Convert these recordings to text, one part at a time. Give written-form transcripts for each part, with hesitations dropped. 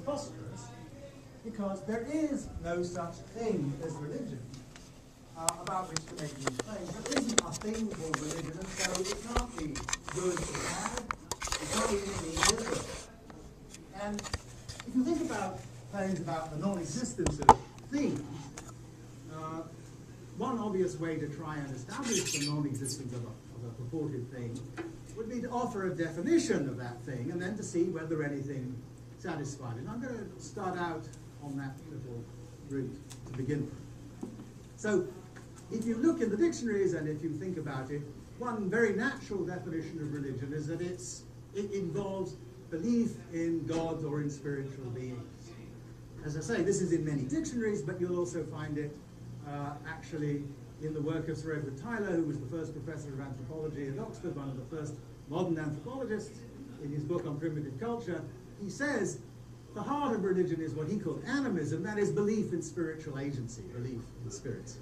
preposterous, because there is no such thing as religion about which to make these claims. There isn't a thing called religion, and so it can't be good or bad. It can't be anything neutral. And if you think about claims about the non-existence of things, one obvious way to try and establish the non-existence of a purported thing would be to offer a definition of that thing and then to see whether anything satisfied it. And I'm going to start out on that little route to begin with. So, if you look in the dictionaries and if you think about it, one very natural definition of religion is that it involves belief in God or in spiritual beings. As I say, this is in many dictionaries, but you'll also find it actually in the work of Sir Edward Tyler, who was the first professor of anthropology at Oxford, one of the first modern anthropologists. In his book on primitive culture, he says the heart of religion is what he called animism, that is belief in spiritual agency, belief in spirits.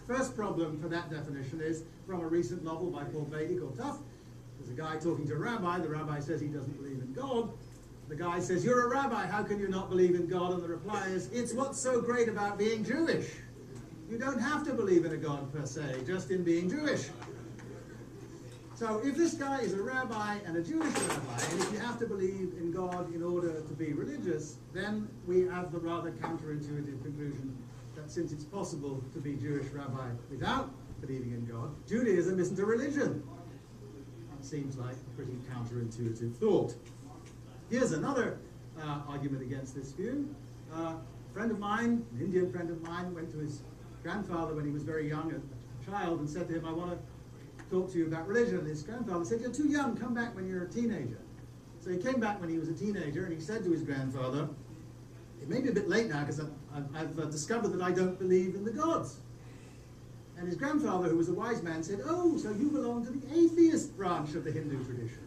First problem for that definition is from a recent novel by Paul Beatty called Tough. There's a guy talking to a rabbi. The rabbi says he doesn't believe in God. The guy says, "You're a rabbi, how can you not believe in God?" And the reply is, "It's what's so great about being Jewish. You don't have to believe in a God per se, just in being Jewish." So if this guy is a rabbi and a Jewish rabbi, and if you have to believe in God in order to be religious, then we have the rather counterintuitive conclusion that since it's possible to be Jewish rabbi without believing in God, Judaism isn't a religion. That seems like a pretty counterintuitive thought. Here's another argument against this view. A friend of mine, an Indian friend of mine, went to his grandfather when he was very young, a child, and said to him, "I want to talk to you about religion." And his grandfather said, "You're too young, come back when you're a teenager." So he came back when he was a teenager, and he said to his grandfather, "It may be a bit late now because I've discovered that I don't believe in the gods." And his grandfather, who was a wise man, said, "Oh, so you belong to the atheist branch of the Hindu tradition."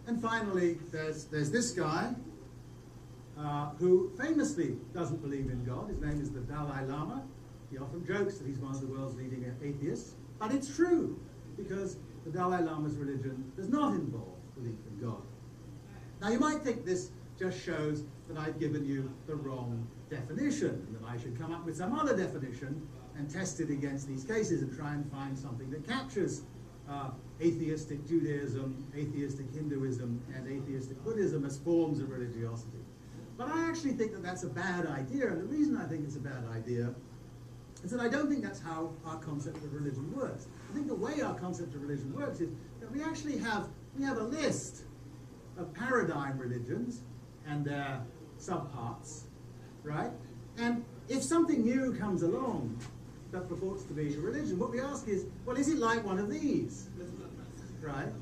And finally, there's this guy who famously doesn't believe in God. His name is the Dalai Lama. He often jokes that he's one of the world's leading atheists, but it's true, because the Dalai Lama's religion does not involve belief in God. Now you might think this just shows that I've given you the wrong definition, and that I should come up with some other definition and test it against these cases and try and find something that captures atheistic Judaism, atheistic Hinduism, and atheistic Buddhism as forms of religiosity. But I actually think that that's a bad idea, and the reason I think it's a bad idea is that I don't think that's how our concept of religion works. I think the way our concept of religion works is that we actually have a list of paradigm religions and their subparts, right? And if something new comes along that purports to be a religion, what we ask is, well, is it like one of these, right?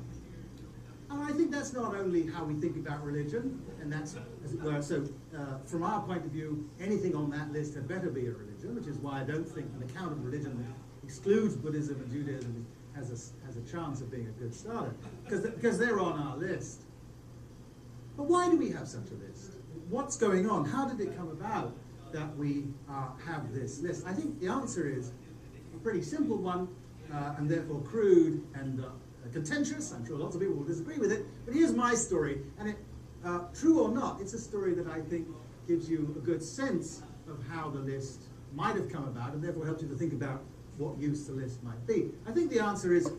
And I think that's not only how we think about religion, and that's, as it were, so from our point of view, anything on that list had better be a religion, which is why I don't think an account of religion that excludes Buddhism and Judaism has a chance of being a good starter, because they're on our list. But why do we have such a list? What's going on? How did it come about that we have this list? I think the answer is a pretty simple one, and therefore crude and contentious. I'm sure lots of people will disagree with it, but here's my story, and true or not, it's a story that I think gives you a good sense of how the list might have come about, and therefore helps you to think about what use the list might be. I think the answer is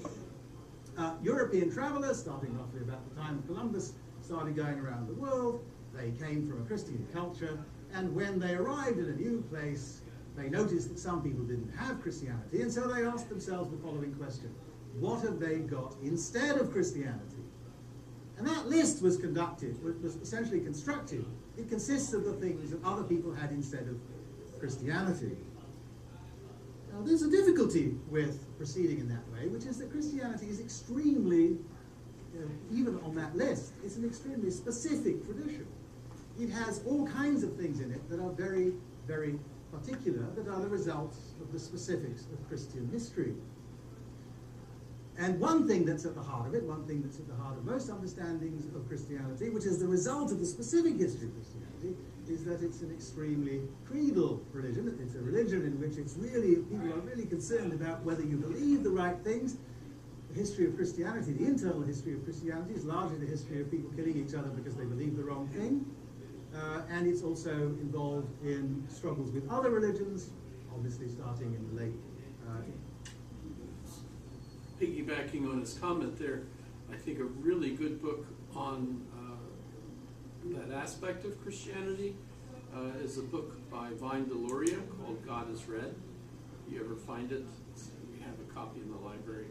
European travelers, starting roughly about the time of Columbus, started going around the world. They came from a Christian culture, and when they arrived in a new place, they noticed that some people didn't have Christianity, and so they asked themselves the following question: what have they got instead of Christianity? And that list was essentially constructed. It consists of the things that other people had instead of Christianity. Now, there's a difficulty with proceeding in that way, which is that Christianity is extremely, even on that list, it's an extremely specific tradition. It has all kinds of things in it that are very, very particular, that are the results of the specifics of Christian history. And one thing that's at the heart of it, one thing that's at the heart of most understandings of Christianity, which is the result of the specific history of Christianity, is that it's an extremely creedal religion. It's a religion in which people are really concerned about whether you believe the right things, the history of Christianity, the internal history of Christianity, is largely the history of people killing each other because they believe the wrong thing. And it's also involved in struggles with other religions, obviously starting in the late... Piggybacking on his comment there, I think a really good book on that aspect of Christianity is a book by Vine Deloria called God is Red. You ever find it? We have a copy in the library.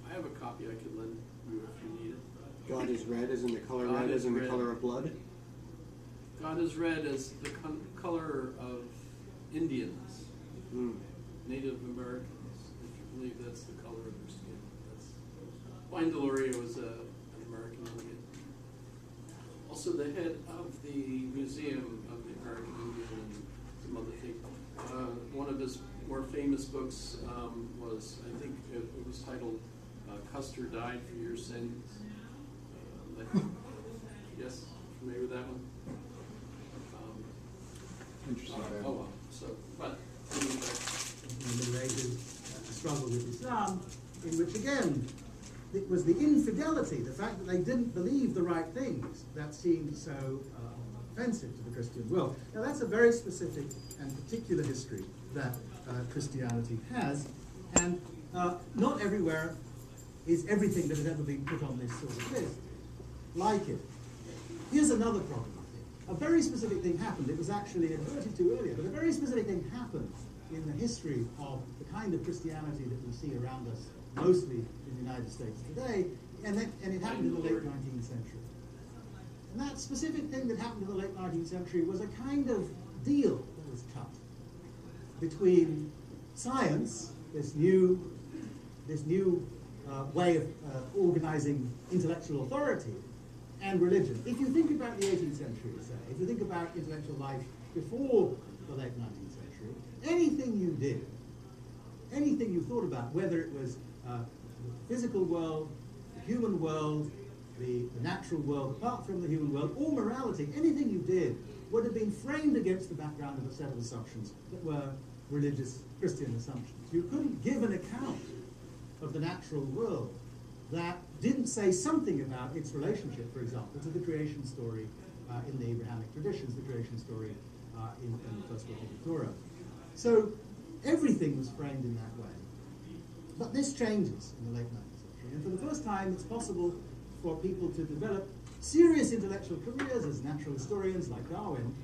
I have a copy I could lend you if you need it. God is red as in the color God red as in red. the color of blood? God is red as the color of Indians, Native Americans, if you believe that's the color of their skin. Vine Deloria was an American Indian. Also the head of the Museum of the American Indian and some other things. One of his more famous books was, I think it was titled Custer Died for Your Sins. Yes, familiar with that one? Interesting. Oh well, so, but in the Middle Ages, a struggle with Islam, in which again, it was the infidelity, the fact that they didn't believe the right things, that seemed so offensive to the Christian world. Now that's a very specific and particular history that Christianity has, and not everywhere is everything that has ever been put on this sort of list like it. Here's another problem, I think. A very specific thing happened. It was actually adverted to earlier, but a very specific thing happened in the history of the kind of Christianity that we see around us, mostly in the United States today, and it happened in the late 19th century. And that specific thing that happened in the late 19th century was a kind of deal that was cut between science, this new way of organizing intellectual authority, and religion. If you think about the 18th century, say, if you think about intellectual life before the late 19th century, anything you did, anything you thought about, whether it was the physical world, the human world, the natural world, apart from the human world, or morality, anything you did would have been framed against the background of a set of assumptions that were religious Christian assumptions. You couldn't give an account of the natural world that didn't say something about its relationship, for example, to the creation story in the Abrahamic traditions, the creation story in the first book of the Torah. So everything was framed in that way. But this changes in the late 19th century, and for the first time it's possible for people to develop serious intellectual careers as natural historians like Darwin.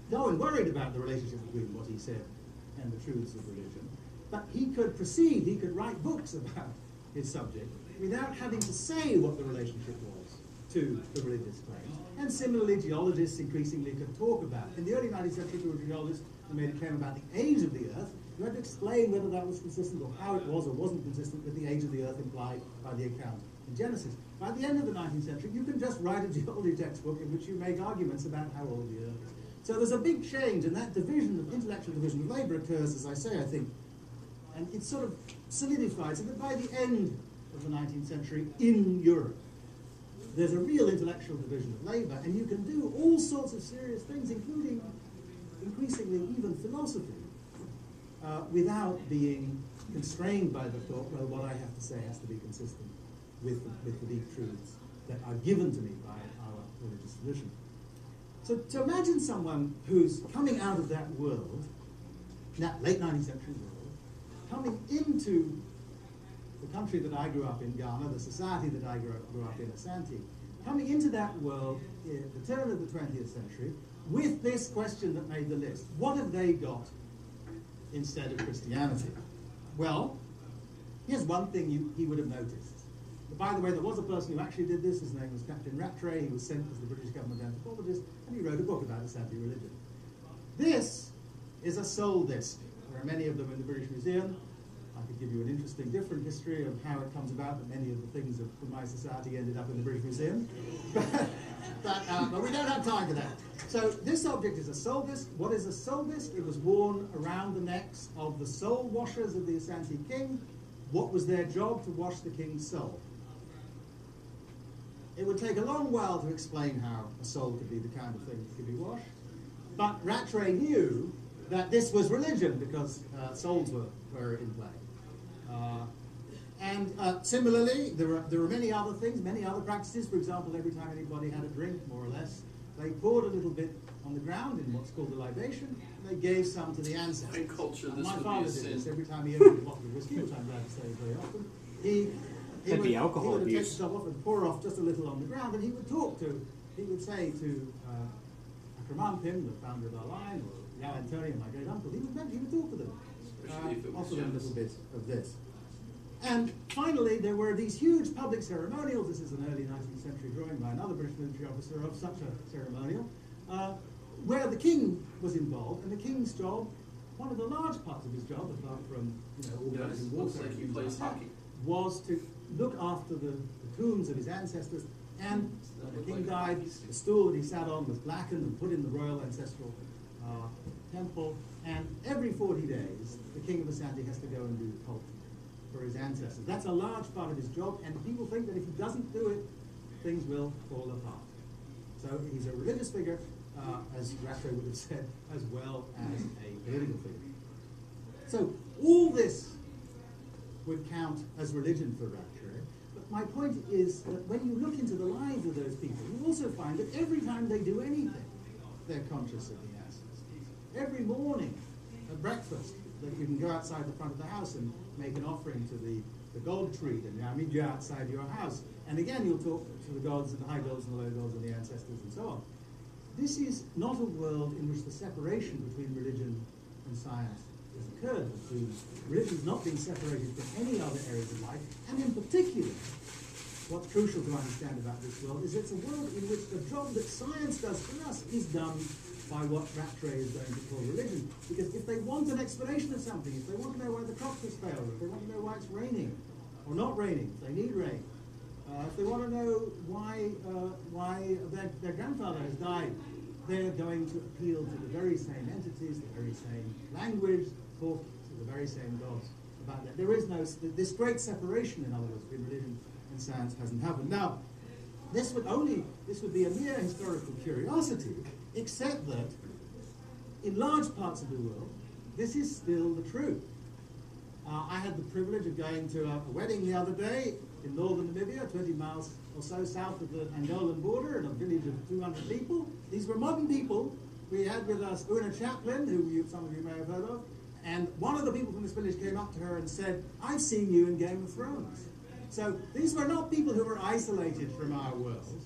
Darwin worried about the relationship between what he said and the truths of religion, but he could proceed, he could write books about his subject without having to say what the relationship was to the religious claims. And similarly, geologists increasingly could talk about. In the early 19th century, there were geologists who made a claim about the age of the Earth. You had to explain whether that was consistent or how it was or wasn't consistent with the age of the Earth implied by the account in Genesis. By the end of the 19th century, you can just write a geology textbook in which you make arguments about how old the Earth is. So there's a big change, and that division of intellectual division of labour occurs, as I say, I think, and it sort of solidifies, so that by the end of the 19th century in Europe, there's a real intellectual division of labour, and you can do all sorts of serious things, including, increasingly, even philosophy, without being constrained by the thought, well, what I have to say has to be consistent with the deep truths that are given to me by our religious tradition. So imagine someone who's coming out of that world, that late 19th century world, coming into the country that I grew up in, Ghana, the society that I grew up in, Asante, coming into that world at the turn of the 20th century with this question that made the list. What have they got instead of Christianity? Well, here's one thing he would have noticed. By the way, there was a person who actually did this. His name was Captain Rattray. He was sent as the British government anthropologist, and he wrote a book about Asante religion. This is a soul disc. There are many of them in the British Museum. I could give you an interesting, different history of how it comes about that many of the things from my society ended up in the British Museum. But we don't have time for that. So this object is a soul disc. What is a soul disc? It was worn around the necks of the soul washers of the Asante king. What was their job? To wash the king's soul. It would take a long while to explain how a soul could be the kind of thing that could be washed. But Rattray knew that this was religion because souls were in play. And similarly, there are many other things, many other practices. For example, every time anybody had a drink, more or less, they poured a little bit on the ground in what's called a libation, and they gave some to the ancestors. In culture, this My would father be a did sin. this every time he opened a bottle of whiskey, which I'm glad to say very often. He That'd be would, alcohol he would take abuse. himself off and pour off just a little on the ground, and he would say to Akramampim, the founder of our line, or Yalantoni, my great uncle, he would talk to them, Especially if it was offer them a Jonas. little bit of this. And finally, there were these huge public ceremonials. This is an early 19th century drawing by another British military officer of such a ceremonial, where the king was involved, and the king's job, one of the large parts of his job, apart from organising Looks warfare, like he and things plays like that, hockey. was to look after the tombs of his ancestors. And when the king died, the stool that he sat on was blackened and put in the royal ancestral temple. And every 40 days, the king of Asante has to go and do the cult for his ancestors. That's a large part of his job, and people think that if he doesn't do it, things will fall apart. So he's a religious figure, as Rattray would have said, as well as a political figure. So all this would count as religion for Rattray. But my point is that when you look into the lives of those people, you also find that every time they do anything, they're conscious of the ancestors. Every morning at breakfast, that you can go outside the front of the house and make an offering to the gold tree, and I mean you outside your house. And again, you'll talk to the gods and the high gods and the low gods and the ancestors and so on. This is not a world in which the separation between religion and science has occurred. Religion is not being separated from any other areas of life, and in particular, what's crucial to understand about this world is it's a world in which the job that science does for us is done by what Rattray is going to call religion. Because if they want an explanation of something, if they want to know why the crop has failed, if they want to know why it's raining or not raining, if they need rain, if they want to know why their grandfather has died, they're going to appeal to the very same entities, the very same language, talk to the very same gods about that. There is no, this great separation, in other words, between religion and science hasn't happened. Now, this would be a mere historical curiosity, except that in large parts of the world, this is still the truth. I had the privilege of going to a wedding the other day in northern Namibia, 20 miles or so south of the Angolan border, in a village of 200 people. These were modern people. We had with us Una Chaplin, who some of you may have heard of, and one of the people from this village came up to her and said, "I've seen you in Game of Thrones." So these were not people who were isolated from our world,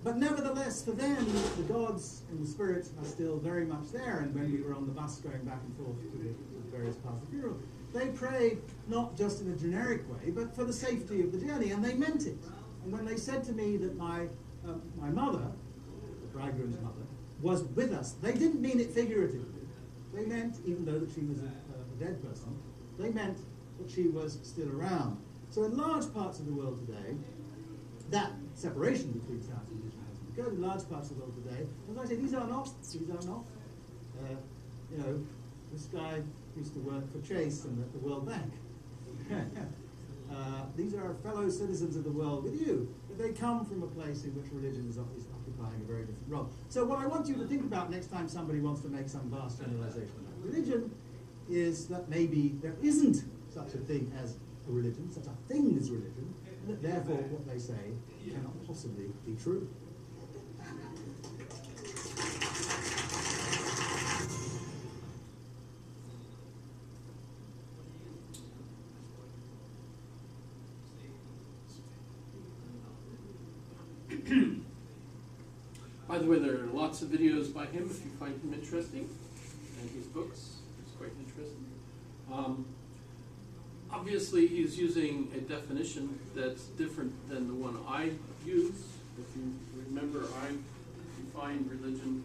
but nevertheless, for them, the gods and the spirits are still very much there. And when we were on the bus going back and forth to the various parts of the funeral, they prayed not just in a generic way, but for the safety of the journey, and they meant it. And when they said to me that my mother, the bridegroom's mother, was with us, they didn't mean it figuratively. They meant, even though that she was a dead person, they meant that she was still around. So in large parts of the world today, that separation between science and religion has occurred in large parts of the world today. As I say, these are not. This guy used to work for Chase and at the World Bank. These are fellow citizens of the world with you, but they come from a place in which religion is occupying a very different role. So what I want you to think about next time somebody wants to make some vast generalization about religion is that maybe there isn't such a thing as a religion, such a thing as religion, and that therefore what they say cannot possibly be true. By the way, there are lots of videos by him if you find him interesting, and his books. He's quite interesting. Obviously, he's using a definition that's different than the one I use. If you remember, I define religion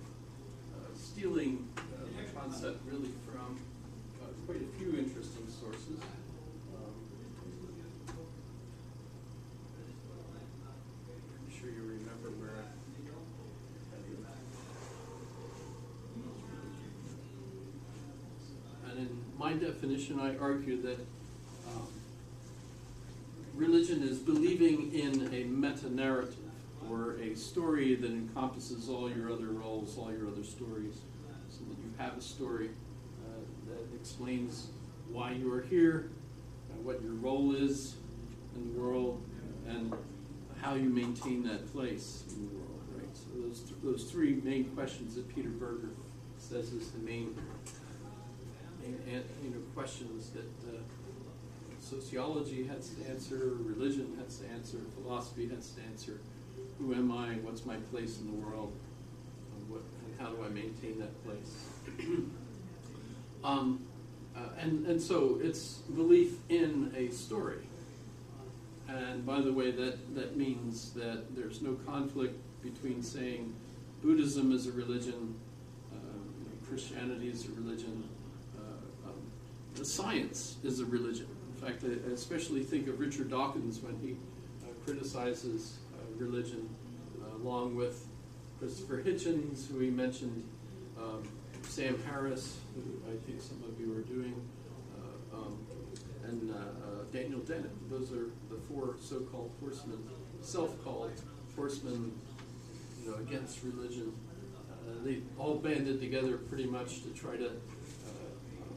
stealing the concept really from quite a few interesting sources. I'm sure you remember where and in my definition, I argue that religion is believing in a meta-narrative, or a story that encompasses all your other roles, all your other stories, so that you have a story that explains why you are here, what your role is, in the world and how you maintain that place in the world, right? So those three main questions that Peter Berger says is the main questions that sociology has to answer, religion has to answer, philosophy has to answer. Who am I? What's my place in the world? And how do I maintain that place? And so it's belief in a story. And by the way, that means that there's no conflict between saying Buddhism is a religion, Christianity is a religion, science is a religion. In fact, I especially think of Richard Dawkins when he criticizes religion, along with Christopher Hitchens, who he mentioned, Sam Harris, who I think some of you are doing, and Daniel Dennett. Those are the four so-called horsemen, self-called horsemen, against religion. They all banded together pretty much to try to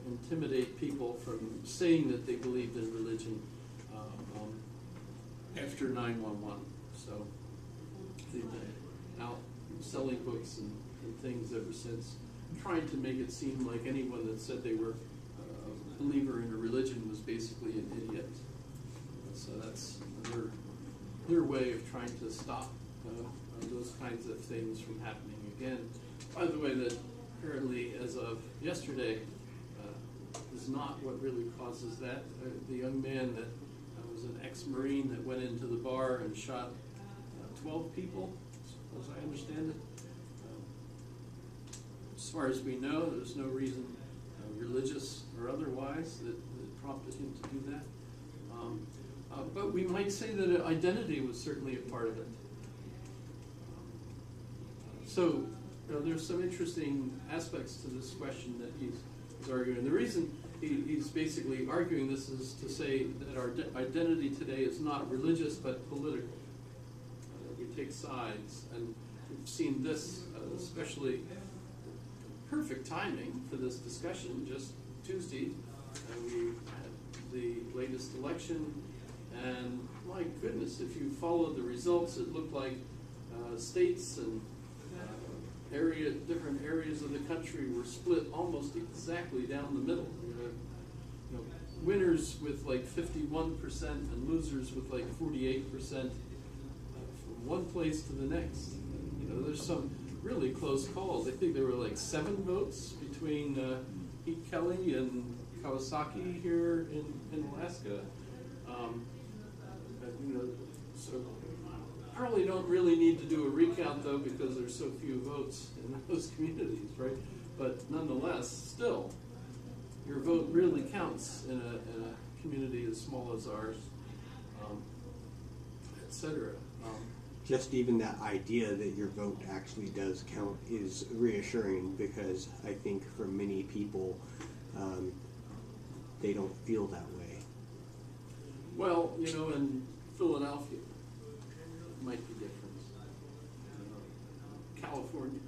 intimidate people from saying that they believed in religion after 9/11. So they've been out selling books and things ever since, trying to make it seem like anyone that said they were a believer in a religion was basically an idiot. So that's their way of trying to stop those kinds of things from happening again. By the way, that apparently, as of yesterday, is not what really causes that. The young man that was an ex-Marine that went into the bar and shot 12 people, as I understand it. As far as we know, there's no reason, religious or otherwise, that prompted him to do that. But we might say that identity was certainly a part of it. So there's some interesting aspects to this question that he's arguing. The reason he's basically arguing this is to say that our identity today is not religious but political. We take sides, and we've seen this, especially perfect timing for this discussion. Just Tuesday, we had the latest election, and my goodness, if you followed the results, it looked like states and different areas of the country were split almost exactly down the middle. Winners with like 51% and losers with like 48% from one place to the next. There's some really close calls. I think there were like 7 votes between Pete Kelly and Kawasaki here in Alaska. So probably don't really need to do a recount though, because there's so few votes in those communities, right? But nonetheless, still, your vote really counts in a community as small as ours, etc. Just even that idea that your vote actually does count is reassuring, because I think for many people, they don't feel that way. Well, in Philadelphia, it might be different. California,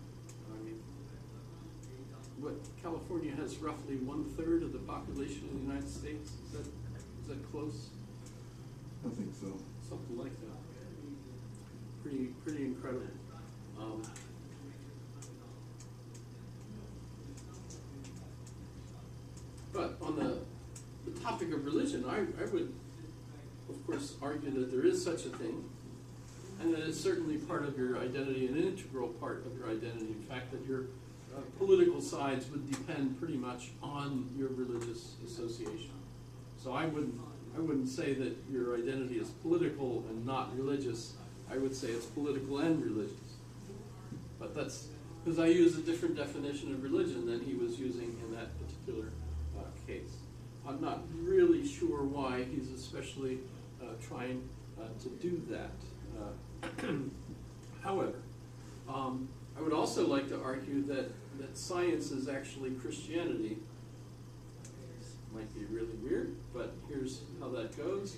California has roughly 1/3 of the population of the United States. Is that close? I think so. Something like that. Pretty incredible. But on the topic of religion, I would, of course, argue that there is such a thing, and that it's certainly part of your identity, an integral part of your identity. In fact, that your political sides would depend pretty much on your religious association. So I wouldn't say that your identity is political and not religious. I would say it's political and religious. But that's because I use a different definition of religion than he was using in that particular case. I'm not really sure why he's especially trying to do that. However, I would also like to argue that science is actually Christianity. This might be really weird, but here's how that goes.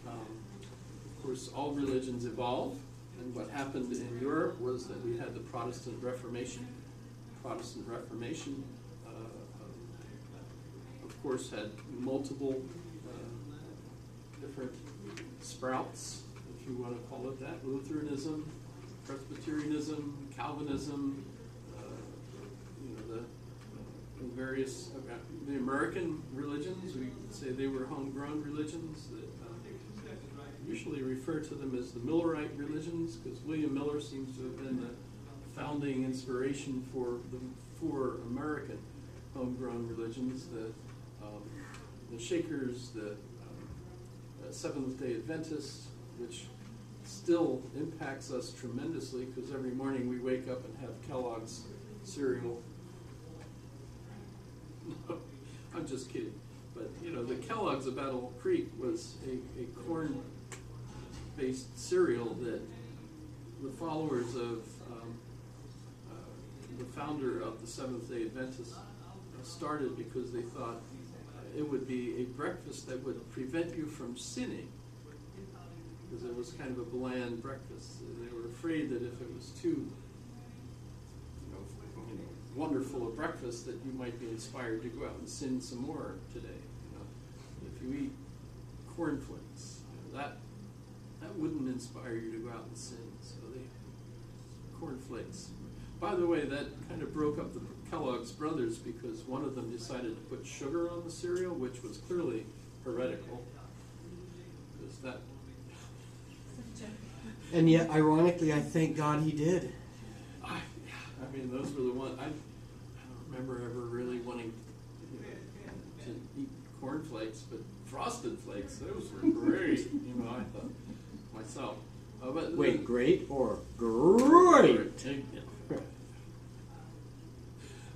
Of course, all religions evolve, and what happened in Europe was that we had the Protestant Reformation. Protestant Reformation, of course, had multiple different sprouts, if you want to call it that: Lutheranism, Presbyterianism, Calvinism. The various the American religions. We would say they were homegrown religions that usually refer to them as the Millerite religions, because William Miller seems to have been the founding inspiration for the four American homegrown religions: the Shakers, the Seventh-day Adventists, which still impacts us tremendously, because every morning we wake up and have Kellogg's cereal. No, I'm just kidding. But, the Kellogg's of Battle Creek was a corn-based cereal that the followers of the founder of the Seventh-day Adventists started because they thought it would be a breakfast that would prevent you from sinning, because it was kind of a bland breakfast. They were afraid that if it was too wonderful a breakfast, that you might be inspired to go out and sin some more today. If you eat cornflakes, that wouldn't inspire you to go out and sin. So cornflakes. By the way, that kind of broke up the Kellogg's brothers, because one of them decided to put sugar on the cereal, which was clearly heretical. Because that. And yet, ironically, I thank God he did. I mean, those were the ones. I don't remember ever really wanting to eat cornflakes, but Frosted Flakes, those were great. I thought myself. But Wait, great or great?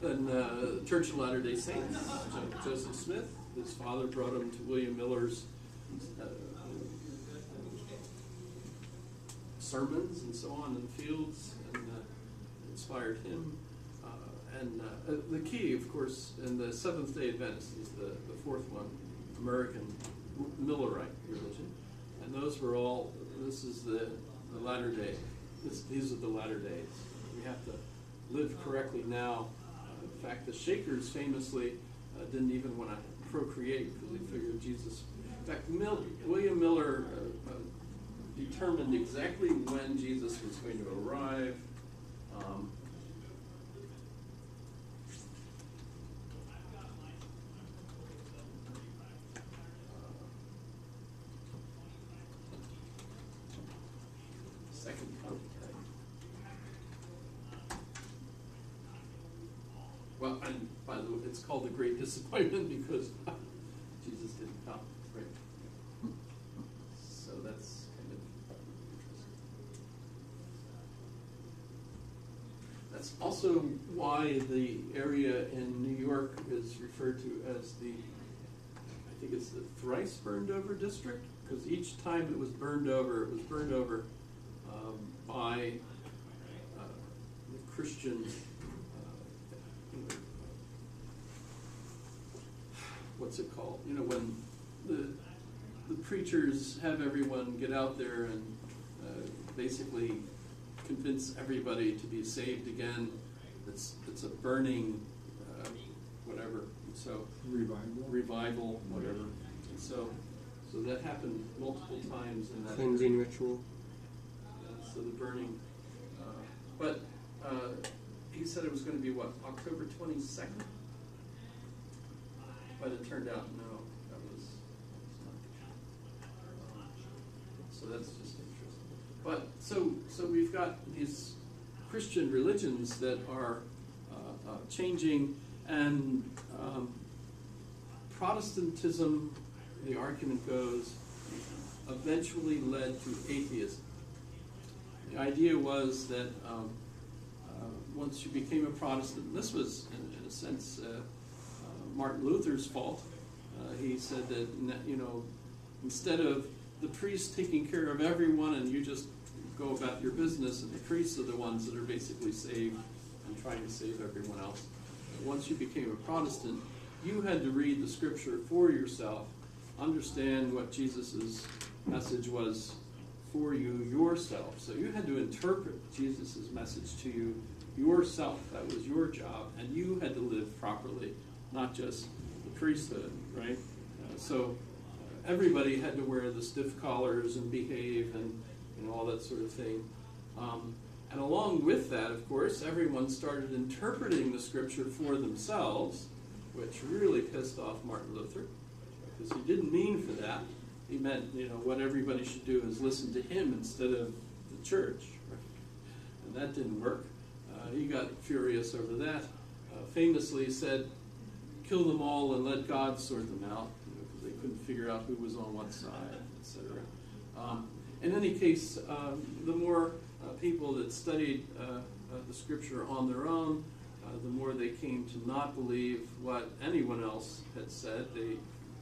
And Church of Latter-day Saints, Joseph Smith, his father brought him to William Miller's sermons and so on in the fields, and inspired him. And the key, of course, in the Seventh-day Adventist is the fourth one, American Millerite religion. And those were all, this is the latter day. These are the latter days. We have to live correctly now. In fact, the Shakers famously didn't even want to procreate, because they figured Jesus. In fact, William Miller determined exactly when Jesus was going to arrive. Second coming. Well, and by the way, it's called the Great Disappointment because Jesus didn't come, right? So that's kind of interesting. That's also why the area in New York is referred to as the thrice burned over district, because each time it was burned over by the Christian, what's it called? When the preachers have everyone get out there and basically convince everybody to be saved again. It's a burning whatever. So revival, whatever. And so that happened multiple times in that Cleansing ritual. so the burning. But he said it was going to be what, October 22nd? But it turned out no, that was not. So that's just interesting. But so we've got these Christian religions that are changing, and Protestantism, the argument goes, eventually led to atheism. The idea was that once you became a Protestant, and this was, in a sense, Martin Luther's fault. He said that, instead of the priests taking care of everyone and you just go about your business, and the priests are the ones that are basically saved and trying to save everyone else. Once you became a Protestant, you had to read the scripture for yourself, understand what Jesus' message was for you yourself. So you had to interpret Jesus' message to you yourself. That was your job, and you had to live properly, not just the priesthood, right? So everybody had to wear the stiff collars and behave and all that sort of thing. And along with that, of course, everyone started interpreting the scripture for themselves, which really pissed off Martin Luther, because he didn't mean for that. He meant, what everybody should do is listen to him instead of the church. Right? And that didn't work. He got furious over that. Famously said, kill them all and let God sort them out, because they couldn't figure out who was on what side, etc. In any case, the more people that studied the scripture on their own, the more they came to not believe what anyone else had said. They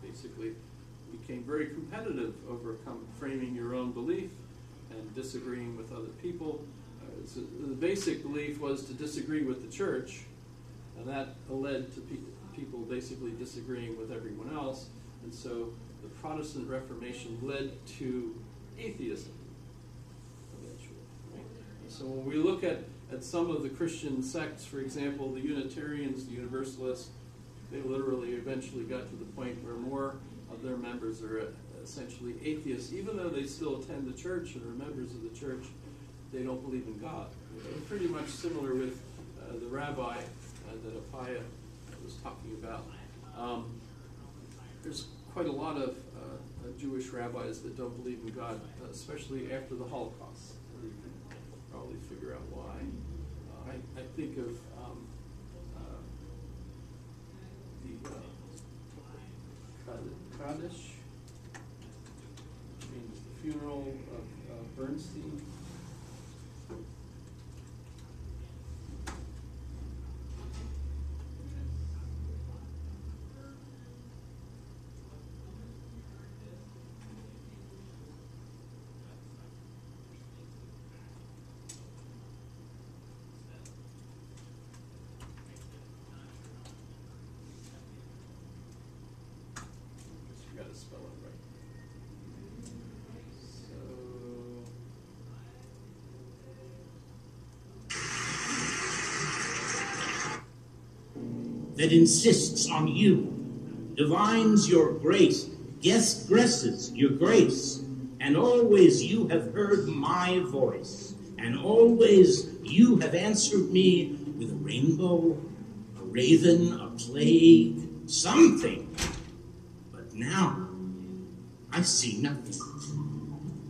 basically became very competitive over framing your own belief and disagreeing with other people. So the basic belief was to disagree with the church, and that led to people basically disagreeing with everyone else. And so the Protestant Reformation led to atheism eventually. Right? And so when we look at some of the Christian sects, for example, the Unitarians, the Universalists, they literally eventually got to the point where more of their members are essentially atheists, even though they still attend the church and are members of the church. They don't believe in God. Pretty much similar with the rabbi that Apaya was talking about. There's quite a lot of Jewish rabbis that don't believe in God, especially after the Holocaust. You can probably figure out why. I think of the Kaddish, which means the funeral of Bernstein. Spell it right. That insists on you, divines your grace, guesses your grace, and always you have heard my voice, and always you have answered me with a rainbow, a raven, a plague, something. But now I see nothing.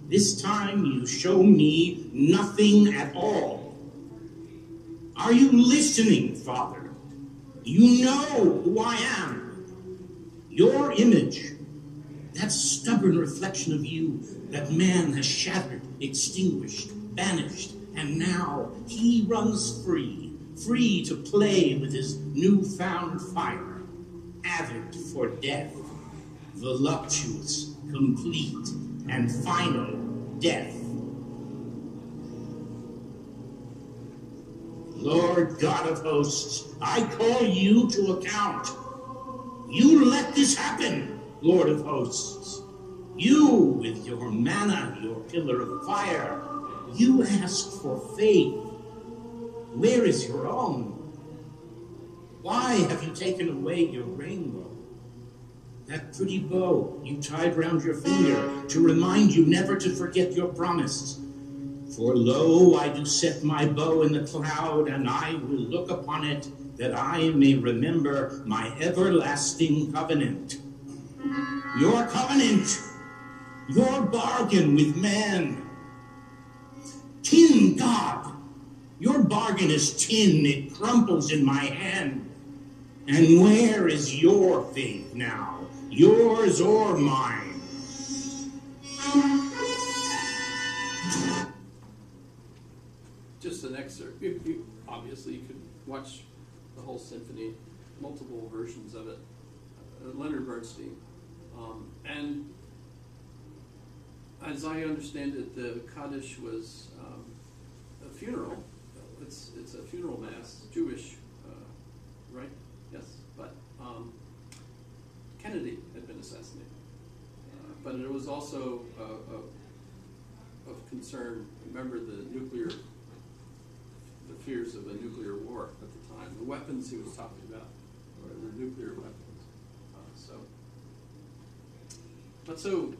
This time you show me nothing at all. Are you listening, Father? You know who I am. Your image, that stubborn reflection of you that man has shattered, extinguished, banished, and now he runs free to play with his newfound fire, avid for death, voluptuous, complete, and final death. Lord God of hosts, I call you to account. You let this happen, Lord of hosts. You, with your manna, your pillar of fire, you asked for faith. Where is your own? Why have you taken away your rainbow? That pretty bow you tied round your finger to remind you never to forget your promise. For lo, I do set my bow in the cloud, and I will look upon it, that I may remember my everlasting covenant. Your covenant, your bargain with man. Tin God, your bargain is tin, it crumples in my hand. And where is your faith now, yours or mine? Just an excerpt. Obviously, you could watch the whole symphony, multiple versions of it. Leonard Bernstein. And as I understand it, the Kaddish was a funeral. It's a funeral mass, Jewish, right? Yes, but Kennedy had been assassinated. But it was also of concern. Remember the fears of a nuclear war at the time. The weapons he was talking about were the nuclear weapons. But so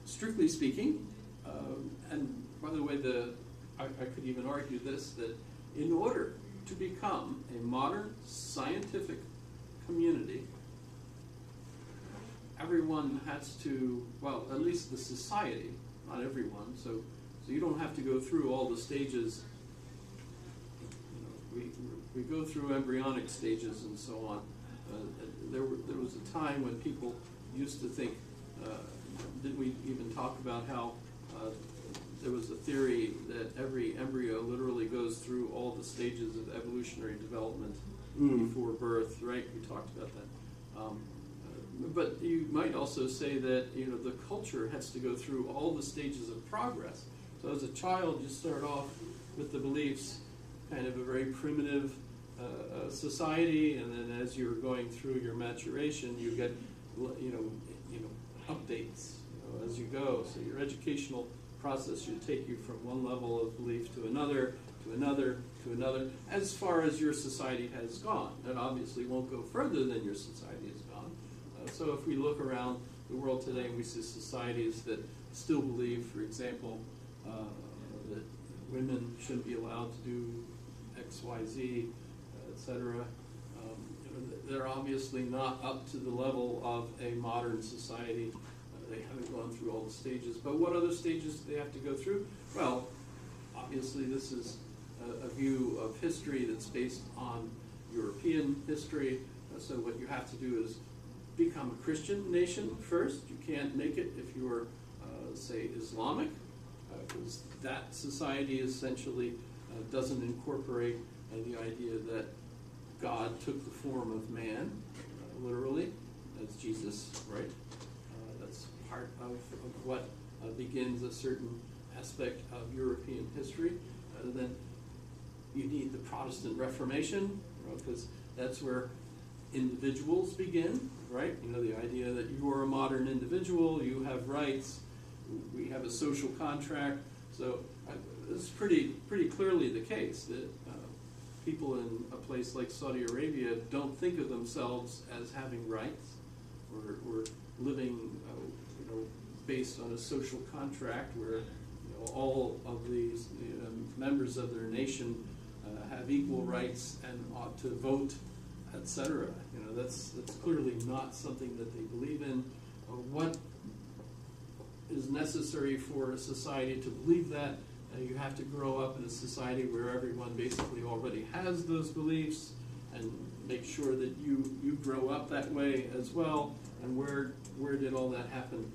strictly speaking, and by the way, I could even argue this, that in order to become a modern scientific community, everyone has to, well, at least the society, not everyone, so you don't have to go through all the stages. You know, we go through embryonic stages and so on. There was a time when people used to think, did we even talk about how there was a theory that every embryo literally goes through all the stages of evolutionary development before birth, right? We talked about that. But you might also say that, you know, the culture has to go through all the stages of progress. So as a child, you start off with the beliefs, kind of a very primitive society, and then as you're going through your maturation, you get, you know, updates, you know, as you go. So your educational process should take you from one level of belief to another, to another, to another, as far as your society has gone. That obviously won't go further than your society has gone. So if we look around the world today, we see societies that still believe, for example, that women shouldn't be allowed to do X, Y, Z, etc. You know, they're obviously not up to the level of a modern society. They haven't gone through all the stages. But what other stages do they have to go through? Well, obviously this is a view of history that's based on European history. So what you have to do is become a Christian nation first. You can't make it if you're, say, Islamic, because that society essentially doesn't incorporate the idea that God took the form of man, literally, as Jesus, right? That's part of what begins a certain aspect of European history. Then you need the Protestant Reformation, because that's where individuals begin, right? You know, the idea that you are a modern individual, you have rights, we have a social contract. So it's pretty clearly the case that people in a place like Saudi Arabia don't think of themselves as having rights or living, you know, based on a social contract where, you know, all of these members of their nation have equal rights and ought to vote, etc. You know, that's clearly not something that they believe in. What is necessary for a society to believe that? You have to grow up in a society where everyone basically already has those beliefs, and make sure that you grow up that way as well. And where did all that happen?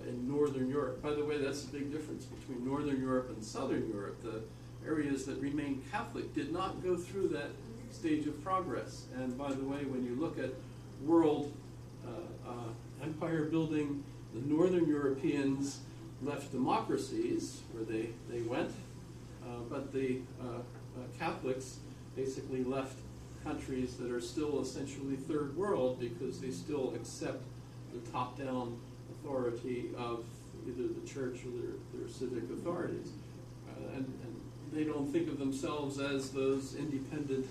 In Northern Europe. By the way, that's the big difference between Northern Europe and Southern Europe. The areas that remained Catholic did not go through that stage of progress. And by the way, when you look at world empire building, the Northern Europeans left democracies where they went, but the Catholics basically left countries that are still essentially third world because they still accept the top-down authority of either the church or their civic authorities. And they don't think of themselves as those independent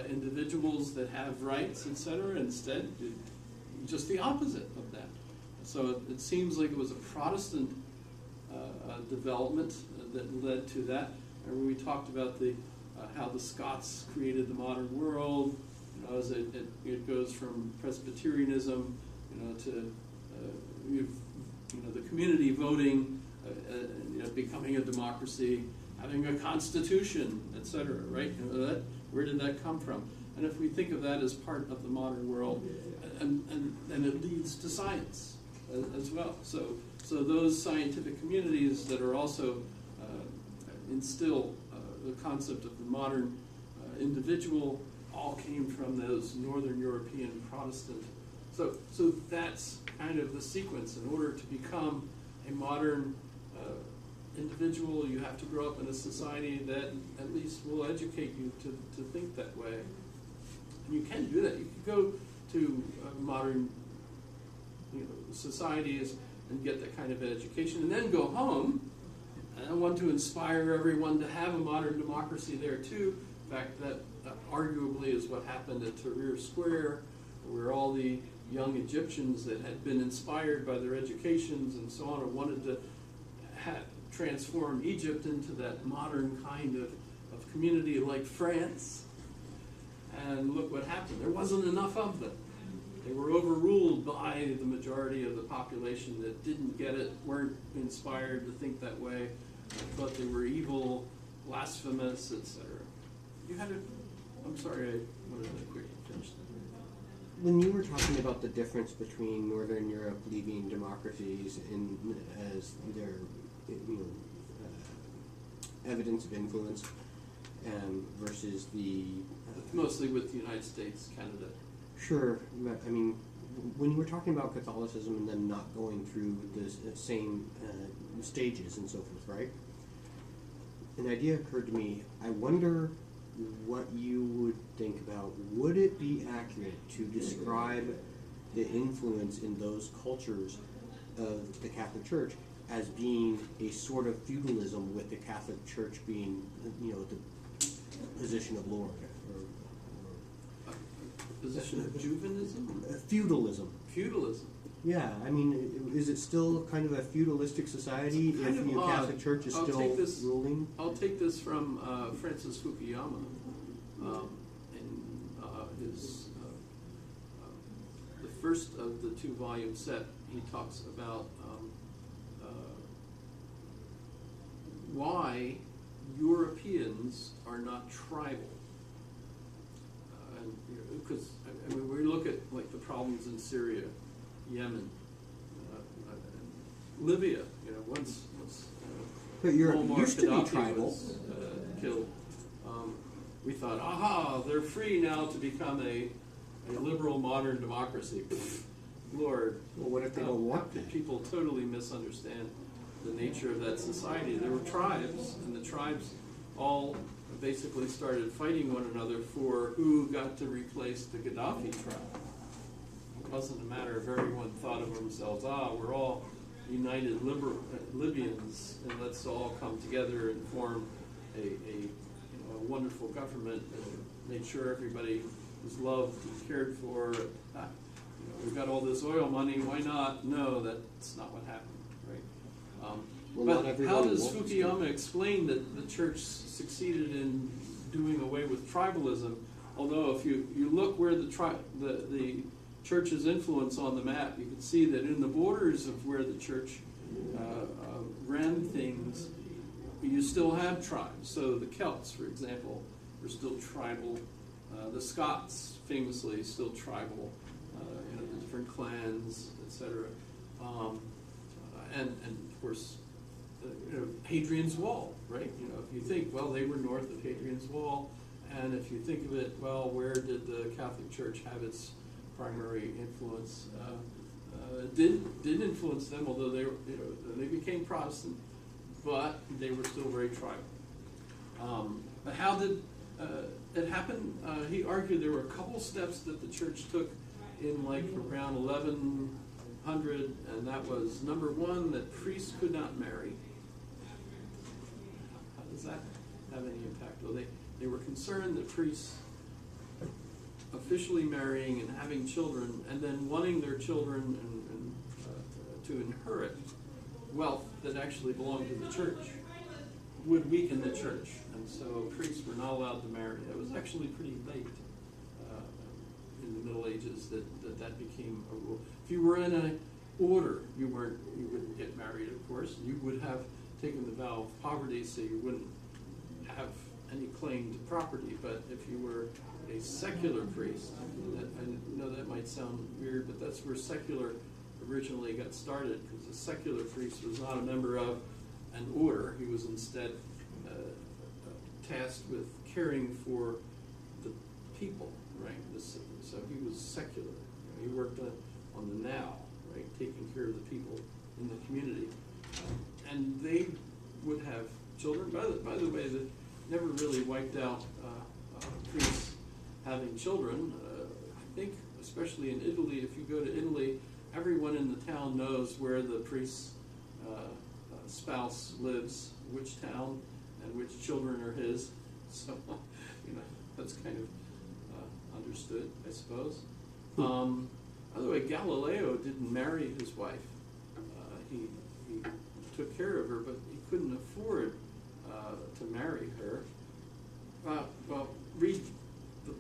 individuals that have rights, etc. Instead, just the opposite of that. So it seems like it was a Protestant development that led to that. And we talked about how the Scots created the modern world. You know, as it goes from Presbyterianism, you know, to the community voting, you know, becoming a democracy, having a constitution, etc. Right? You know, where did that come from? And if we think of that as part of the modern world, and it leads to science as well. So those scientific communities that are also instill the concept of the modern individual all came from those Northern European Protestant. So that's kind of the sequence. In order to become a modern individual, you have to grow up in a society that at least will educate you to think that way. And you can do that. You can go to modern, you know, societies and get that kind of education, and then go home. And I want to inspire everyone to have a modern democracy there too. In fact, that arguably is what happened at Tahrir Square, where all the young Egyptians that had been inspired by their educations and so on, and wanted to transform Egypt into that modern kind of community like France. And look what happened. There wasn't enough of them. They were overruled by the majority of the population that didn't get it, weren't inspired to think that way, thought they were evil, blasphemous, etc. You had I'm sorry, I wanted to quickly finish that. When you were talking about the difference between Northern Europe leaving democracies as their evidence of influence versus the mostly with the United States, Canada. Sure, but, I mean, when you were talking about Catholicism and them not going through the same stages and so forth, right? An idea occurred to me. I wonder what you would think about. Would it be accurate to describe the influence in those cultures of the Catholic Church as being a sort of feudalism, with the Catholic Church being, the position of Lord? Position of Juvenism? Feudalism. Feudalism. Yeah, I mean, is it still kind of a feudalistic society if Kind of the Catholic odd. Church is I'll still take this- ruling? I'll take this from Francis Fukuyama in his the first of the 2-volume set. He talks about why Europeans are not tribal. Because I mean, we look at like the problems in Syria, Yemen, Libya. Once But Europe Muammar used to be Gaddafi tribal. was killed, we thought, aha, they're free now to become a liberal modern democracy. Lord, Well, what if they don't want that? people totally misunderstand the nature of that society. There were tribes, and the tribes all basically started fighting one another for who got to replace the Gaddafi tribe. It wasn't a matter of everyone thought of themselves, we're all united Libyans, and let's all come together and form a wonderful government and make sure everybody was loved and cared for. We've got all this oil money, why not? No, that's not what happened, right? Well, not But everybody how does wants to. Fukuyama explain that the church succeeded in doing away with tribalism? Although if you look where the church's influence on the map, you can see that in the borders of where the church ran things, you still have tribes. So the Celts, for example, were still tribal. The Scots, famously, still tribal. The different clans, etc. And of course, Hadrian's Wall, right? If you think, well, they were north of Hadrian's Wall, and if you think of it, well, where did the Catholic Church have its primary influence? It did influence them, although they became Protestant, but they were still very tribal. But how did it happen? He argued there were a couple steps that the church took in like around 1100, and that was number one, that priests could not marry. How does that have any impact? Well, they were concerned that priests officially marrying and having children, and then wanting their children to inherit wealth that actually belonged to the church, would weaken the church, and so priests were not allowed to marry. That was actually pretty late in the Middle Ages that became a rule. If you were in an order, you wouldn't get married, of course. You would have taken the vow of poverty, so you wouldn't have any claim to property. But if you were a secular priest, I know that might sound weird, but that's where secular originally got started, because a secular priest was not a member of an order. He was instead tasked with caring for the people, right? So he was secular. He worked on the now, right? Taking care of the people in the community. And they would have children. By the way, that never really wiped out priests having children. I think, especially in Italy, if you go to Italy, everyone in the town knows where the priest's spouse lives, which town, and which children are his. So, that's kind of understood, I suppose. By the way, Galileo didn't marry his wife. He took care of her, but he couldn't afford to marry her. Well, read the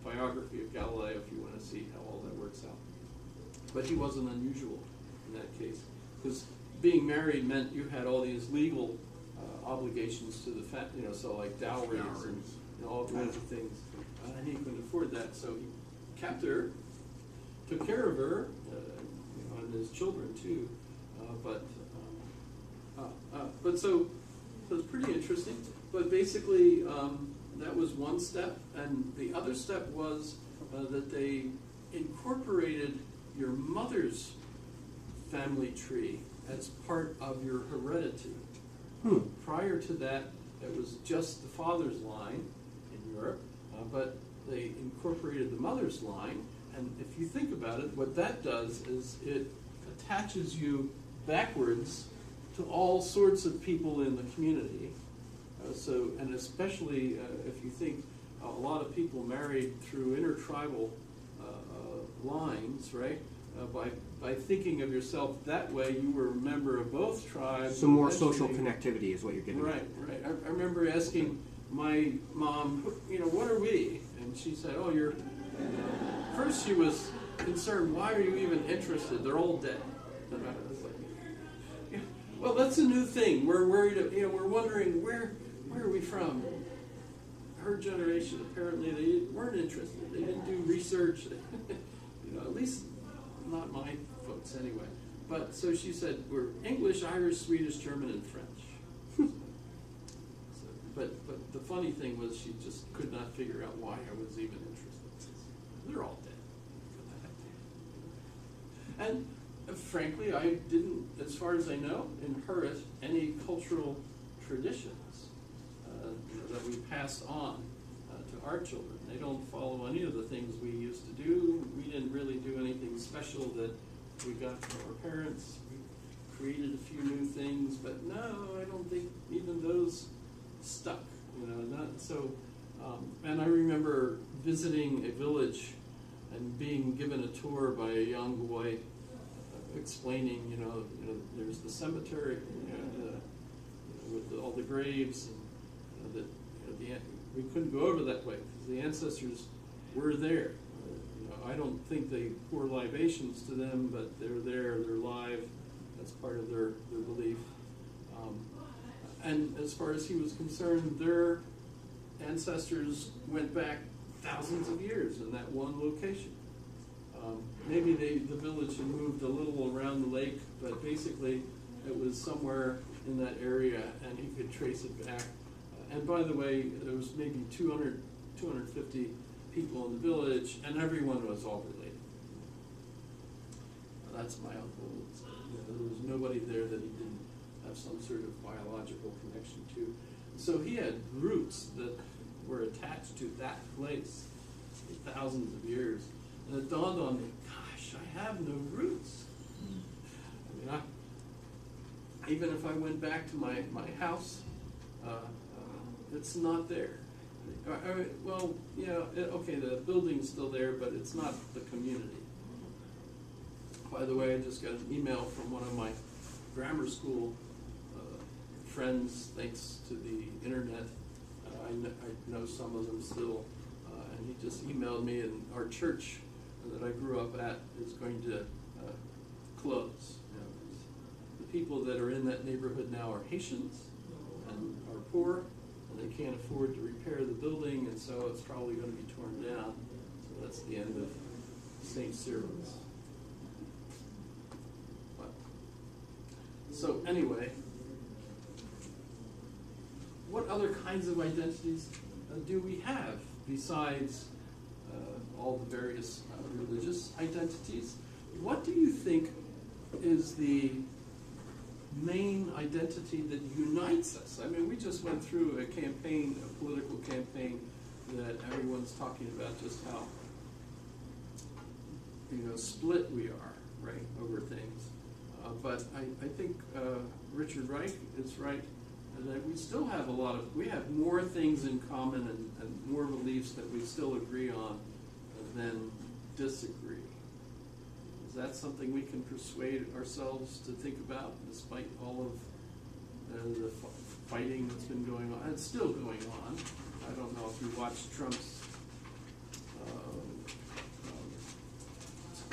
biography of Galileo if you want to see how all that works out. But he wasn't unusual in that case, because being married meant you had all these legal obligations to the so like dowries and all kinds of things, and he couldn't afford that, so he kept her, took care of her, and his children too, but so it's pretty interesting. But basically, that was one step, and the other step was that they incorporated your mother's family tree as part of your heredity. Prior to that, it was just the father's line in Europe, but they incorporated the mother's line, and if you think about it, what that does is it attaches you backwards to all sorts of people in the community. And especially if you think a lot of people married through intertribal lines, right? By thinking of yourself that way, you were a member of both tribes. So more social connectivity is what you're getting at. Right. I remember asking my mom, what are we? And she said, oh, you're... First she was concerned, why are you even interested? They're all dead. And I was like, well, that's a new thing. We're worried, we're wondering, where are we from? Her generation, apparently, they weren't interested. They didn't do research. At least not my folks anyway. But so she said, we're English, Irish, Swedish, German, and French. But the funny thing was she just could not figure out why I was even interested. They're all dead. And frankly, I didn't, as far as I know, inherit any cultural traditions that we pass on to our children. They don't follow any of the things we used to do. We didn't really do anything special that we got from our parents. We created a few new things, but no, I don't think even those stuck. Not so. And I remember visiting a village and being given a tour by a young boy, explaining, there's the cemetery with all the graves, and that we couldn't go over that way because the ancestors were there. I don't think they pour libations to them, but they're there, they're live. That's part of their belief. And as far as he was concerned, their ancestors went back thousands of years in that one location. Maybe the village had moved a little around the lake, but basically it was somewhere in that area, and he could trace it back. And by the way, there was maybe 250 people in the village, and everyone was all related. That's my uncle. There was nobody there that he didn't have some sort of biological connection to. So he had roots that were attached to that place for thousands of years. And it dawned on me, gosh, I have no roots. Even if I went back to my house, it's not there. Okay, the building's still there, but it's not the community. By the way, I just got an email from one of my grammar school friends, thanks to the internet. I know some of them still, and he just emailed me, and our church that I grew up at is going to close. The people that are in that neighborhood now are Haitians and are poor, and they can't afford to repair the building, and so it's probably going to be torn down. So that's the end of St. Cyril's. So anyway, what other kinds of identities do we have besides all the various religious identities? What do you think is the main identity that unites us? I mean, we just went through a campaign, a political campaign, that everyone's talking about just how split we are, right, over things. But I think Richard Reich is right that we still have we have more things in common and more beliefs that we still agree on than disagree. Is that something we can persuade ourselves to think about, despite all of the fighting that's been going on? It's still going on. I don't know if you watched Trump's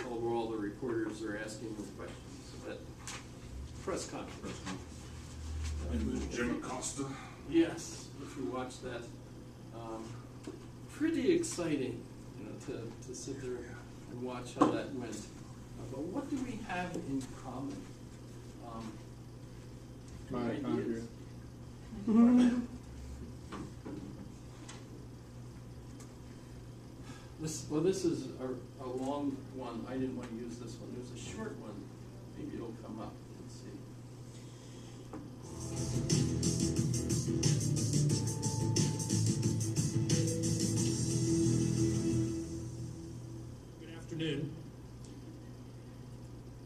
where all the reporters are asking him questions. That press conference. And Jim Acosta. Yes, if you watch that, pretty exciting, to sit there and watch how that went. But what do we have in common? Ideas? This is a long one. I didn't want to use this one. There's a short one. Maybe it'll come up. Let's see. Good afternoon.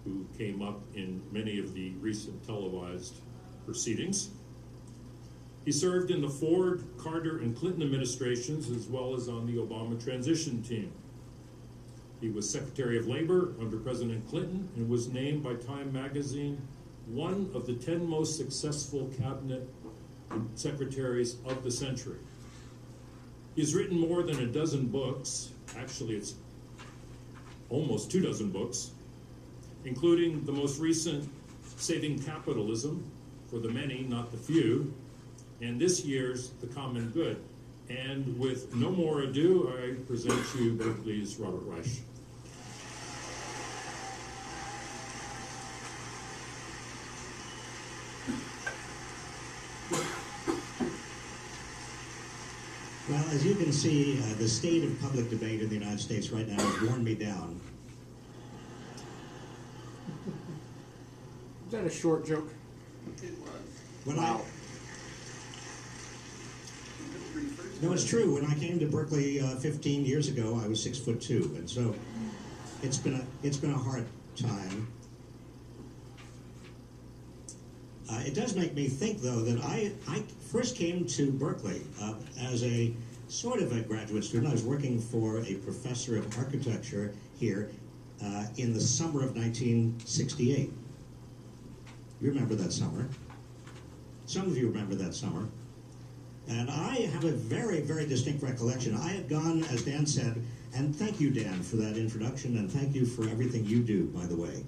Who came up in many of the recent televised proceedings. He served in the Ford, Carter, and Clinton administrations, as well as on the Obama transition team. He was Secretary of Labor under President Clinton and was named by Time magazine one of the 10 most successful cabinet secretaries of the century. He's written more than a dozen books. Actually, it's almost 24 books, including the most recent, Saving Capitalism, for the many, not the few, and this year's The Common Good. And with no more ado, I present you Berkeley's Robert Reich. Well, as you can see, the state of public debate in the United States right now has worn me down. Is that a short joke? It was. When Wow. No, it's true. When I came to Berkeley 15 years ago, I was 6'2", and so it's been a hard time. It does make me think, though, that I first came to Berkeley as a sort of a graduate student. I was working for a professor of architecture here in the summer of 1968. You remember that summer. Some of you remember that summer. And I have a very, very distinct recollection. I had gone, as Dan said, and thank you, Dan, for that introduction, and thank you for everything you do, by the way.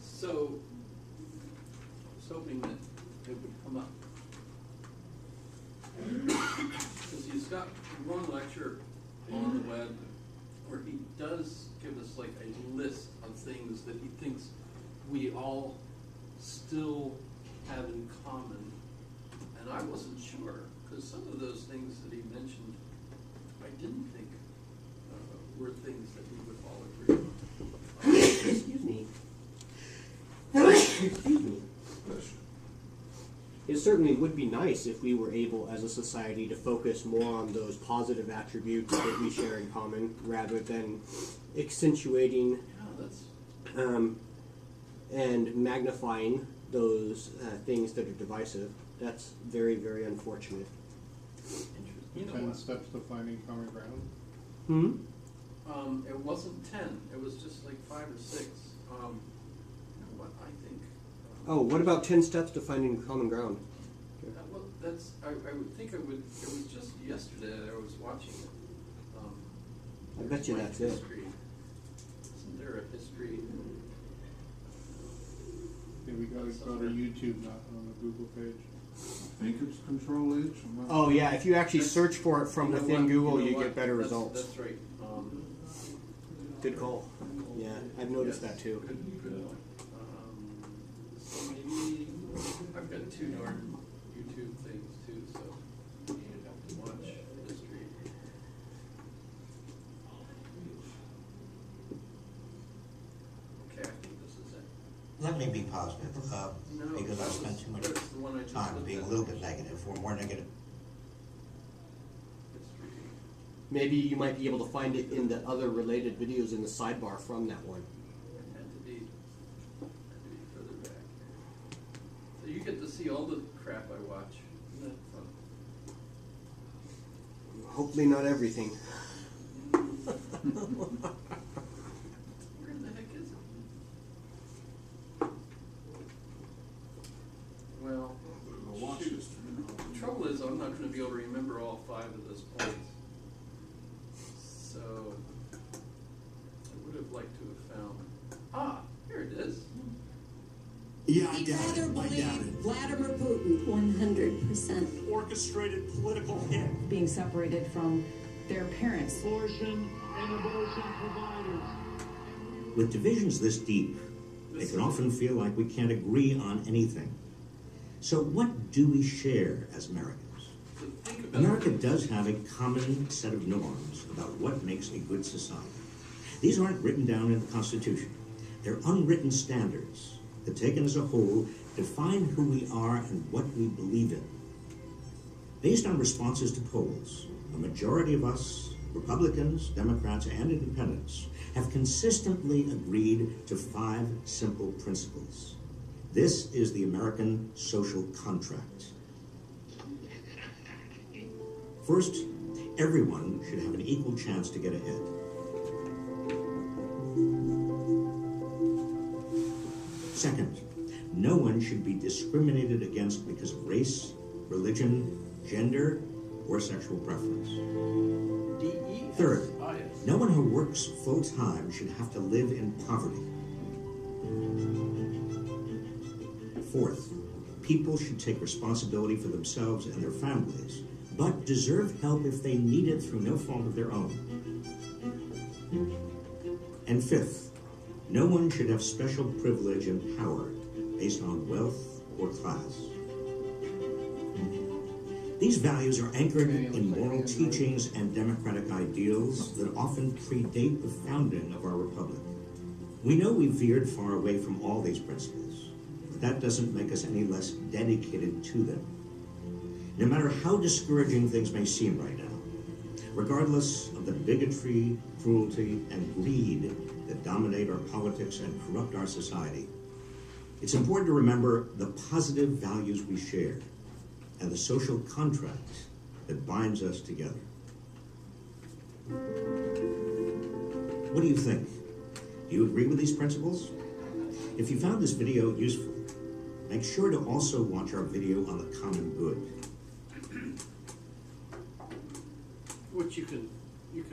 So, I was hoping that it would come up. Because he's got one lecture on the web where he does give us like a list of things that he thinks we all still have in common. And I wasn't sure, because some of those things that he mentioned, I didn't think were things that we would all agree on. Excuse me. Excuse me. It certainly would be nice if we were able, as a society, to focus more on those positive attributes that we share in common, rather than accentuating Yeah, that's and magnifying those things that are divisive. That's very, very unfortunate. interesting. You know 10 what? steps to finding common ground. Hmm? It wasn't 10. It was just like 5 or 6. You know what? I think. Oh, what about 10 steps to finding common ground? Well, that's. I would think it would. It was just yesterday that I was watching it. I bet you like that's it. history. Isn't there a history? Yeah, we gotta go to YouTube, not on the Google page. I think it's Control H. I'm not Oh sure. yeah, if you actually That's- search for it from You know within what? Google, know you what? get better That's- results. That's right. Good call. Yeah, I've noticed Yes, that too. Good point. So maybe I've got 2 Norton YouTube things too, so you'd have to watch history. Okay, I think this is it. Let me be positive, No, because I that spent was- too much that's the one I just time looked being a at. little bit negative, or more negative. History. Maybe you might be able to find it in the other related videos in the sidebar from that one. It had to be further back. So you get to see all the crap I watch. Isn't that fun? Hopefully not everything. Where the heck is it? Well, The watch shoot. history. The trouble is, I'm not going to be able to remember all 5 of those points. So, I would have liked to have found. Ah, here it is. Yeah, I He'd doubt rather it. I doubt believe it. Vladimir Putin. 100%. Orchestrated political hit. Being separated from their parents. Abortion and abortion providers. With divisions this deep, it can often feel like we can't agree on anything. So what do we share as Americans? So think about America it. does have a common set of norms about what makes a good society. These aren't written down in the Constitution. They're unwritten standards that, taken as a whole, define who we are and what we believe in. Based on responses to polls, a majority of us, Republicans, Democrats, and Independents, have consistently agreed to 5 simple principles. This is the American social contract. First, everyone should have an equal chance to get ahead. Second, no one should be discriminated against because of race, religion, gender, or sexual preference. DEFIS. Third, no one who works full-time should have to live in poverty. Fourth, people should take responsibility for themselves and their families, but deserve help if they need it through no fault of their own. And fifth, no one should have special privilege and power based on wealth or class. These values are anchored in moral teachings and democratic ideals that often predate the founding of our republic. We know we veered far away from all these principles, but that doesn't make us any less dedicated to them. No matter how discouraging things may seem right now, regardless of the bigotry, cruelty, and greed that dominate our politics and corrupt our society, it's important to remember the positive values we share and the social contract that binds us together. What do you think? Do you agree with these principles? If you found this video useful, make sure to also watch our video on the common good. Which you can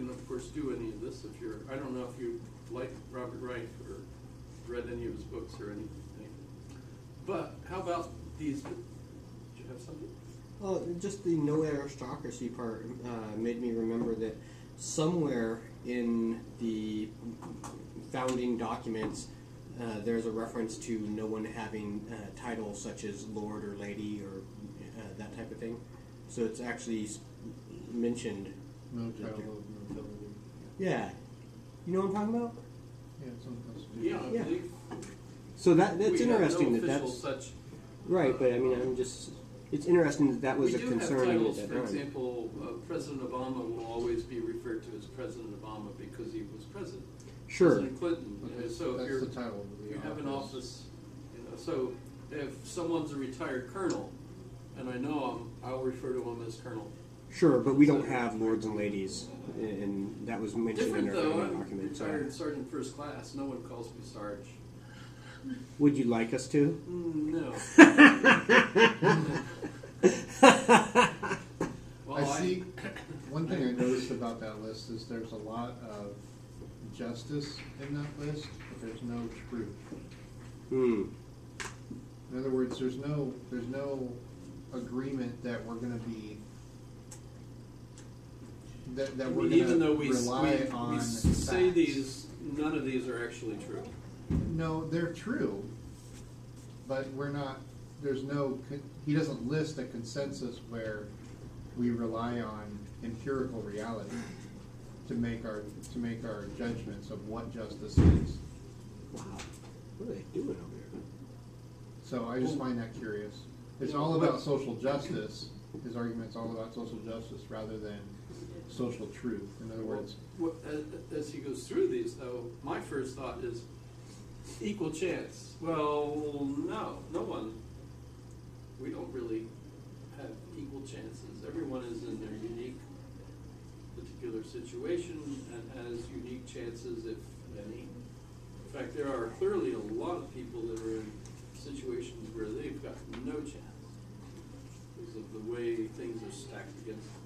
of course do any of this if you're, I don't know if you like Robert Wright or read any of his books or anything. But how about these, did you have something? Well, just the no aristocracy part made me remember that somewhere in the founding documents there's a reference to no one having titles such as Lord or Lady or that type of thing. So it's actually mentioned. No title of nobility. Yeah. You know what I'm talking about? Yeah, it's on the Constitution. Yeah, I believe. So that's We interesting have no that official that's... such. Right, but I mean, it's interesting that was We a do have concern titles, at that for time. example, President Obama will always be referred to as President Obama because he was president. Sure. President Clinton. So if That's you're, the title of the you have an office, so if someone's a retired colonel, and I know him, I'll refer to him as Colonel. Sure, but we don't have lords and ladies, and that was mentioned Different in our though, founding I'm document. So. retired sergeant first class, no one calls me Sarge. Would you like us to? No. Well, I see, one thing I noticed about that list is there's a lot of justice in that list, but there's no truth. Hmm. In other words, there's no agreement that we're gonna be, that I we're mean, gonna even though we rely on say facts. these, none of these are actually true. No, they're true, but we're not, there's no, he doesn't list a consensus where we rely on empirical reality to make our judgments of what justice is. Wow. What are they doing over there? So I just find that curious. It's all about social justice. His argument's all about social justice rather than social truth. In other words, As he goes through these, though, my first thought is equal chance. Well, no one. We don't really have equal chances. Everyone is in their unique particular situation and has unique chances, if any. In fact, there are clearly a lot of people that are in situations where they've got no chance because of the way things are stacked against them.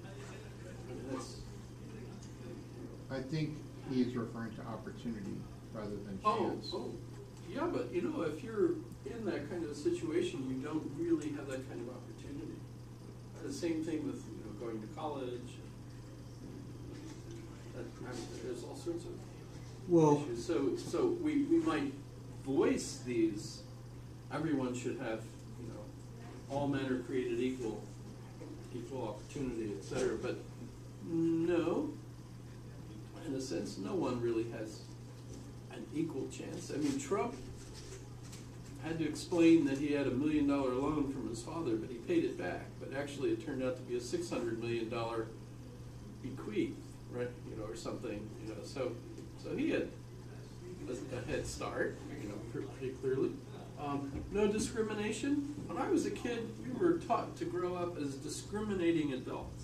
I mean, that's, I think he's referring to opportunity rather than oh, chance. yeah, but you know, if you're in that kind of a situation, you don't really have that kind of opportunity. The same thing with going to college. There's all sorts of issues. So we might voice these. Everyone should have, all men are created equal opportunity, etc. But no, in a sense, no one really has an equal chance. I mean, Trump had to explain that he had $1 million loan from his father, but he paid it back. But actually, it turned out to be a $600 million bequeath, right? Or something. So he had a head start, pretty clearly. No discrimination. When I was a kid, we were taught to grow up as discriminating adults.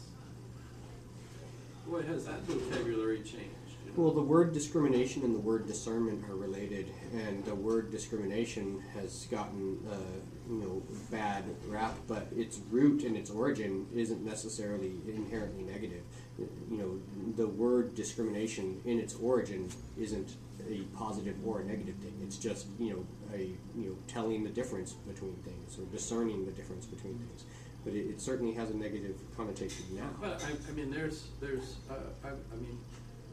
Boy, has that vocabulary changed. Well, the word discrimination and the word discernment are related, and the word discrimination has gotten, bad rap, but its root and its origin isn't necessarily inherently negative. The word discrimination in its origin isn't a positive or a negative thing. It's just, telling the difference between things or discerning the difference between things. But it certainly has a negative connotation now. But I mean,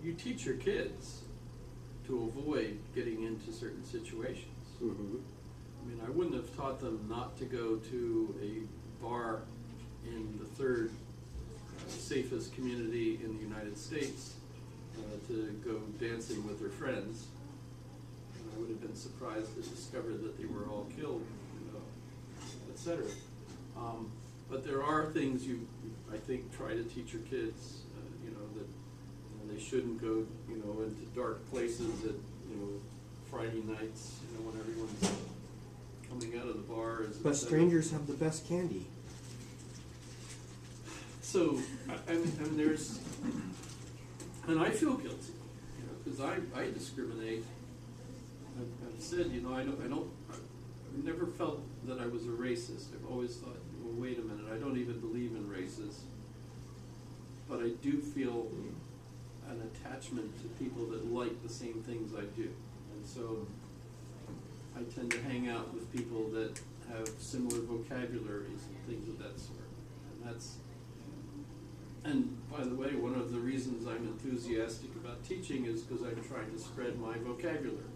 you teach your kids to avoid getting into certain situations. Mm-hmm. I mean, I wouldn't have taught them not to go to a bar in the third safest community in the United States to go dancing with their friends. And I would have been surprised to discover that they were all killed, etc. But there are things I think, try to teach your kids, that they shouldn't go, into dark places at, Friday nights, when everyone's coming out of the bars. But strangers have the best candy. So, I mean, there's, and I feel guilty, because I discriminate. I've said, I've never felt that I was a racist. I've always thought, well, wait a minute, I don't even believe in races. But I do feel an attachment to people that like the same things I do. And so I tend to hang out with people that have similar vocabularies and things of that sort. And by the way, one of the reasons I'm enthusiastic about teaching is because I'm trying to spread my vocabulary.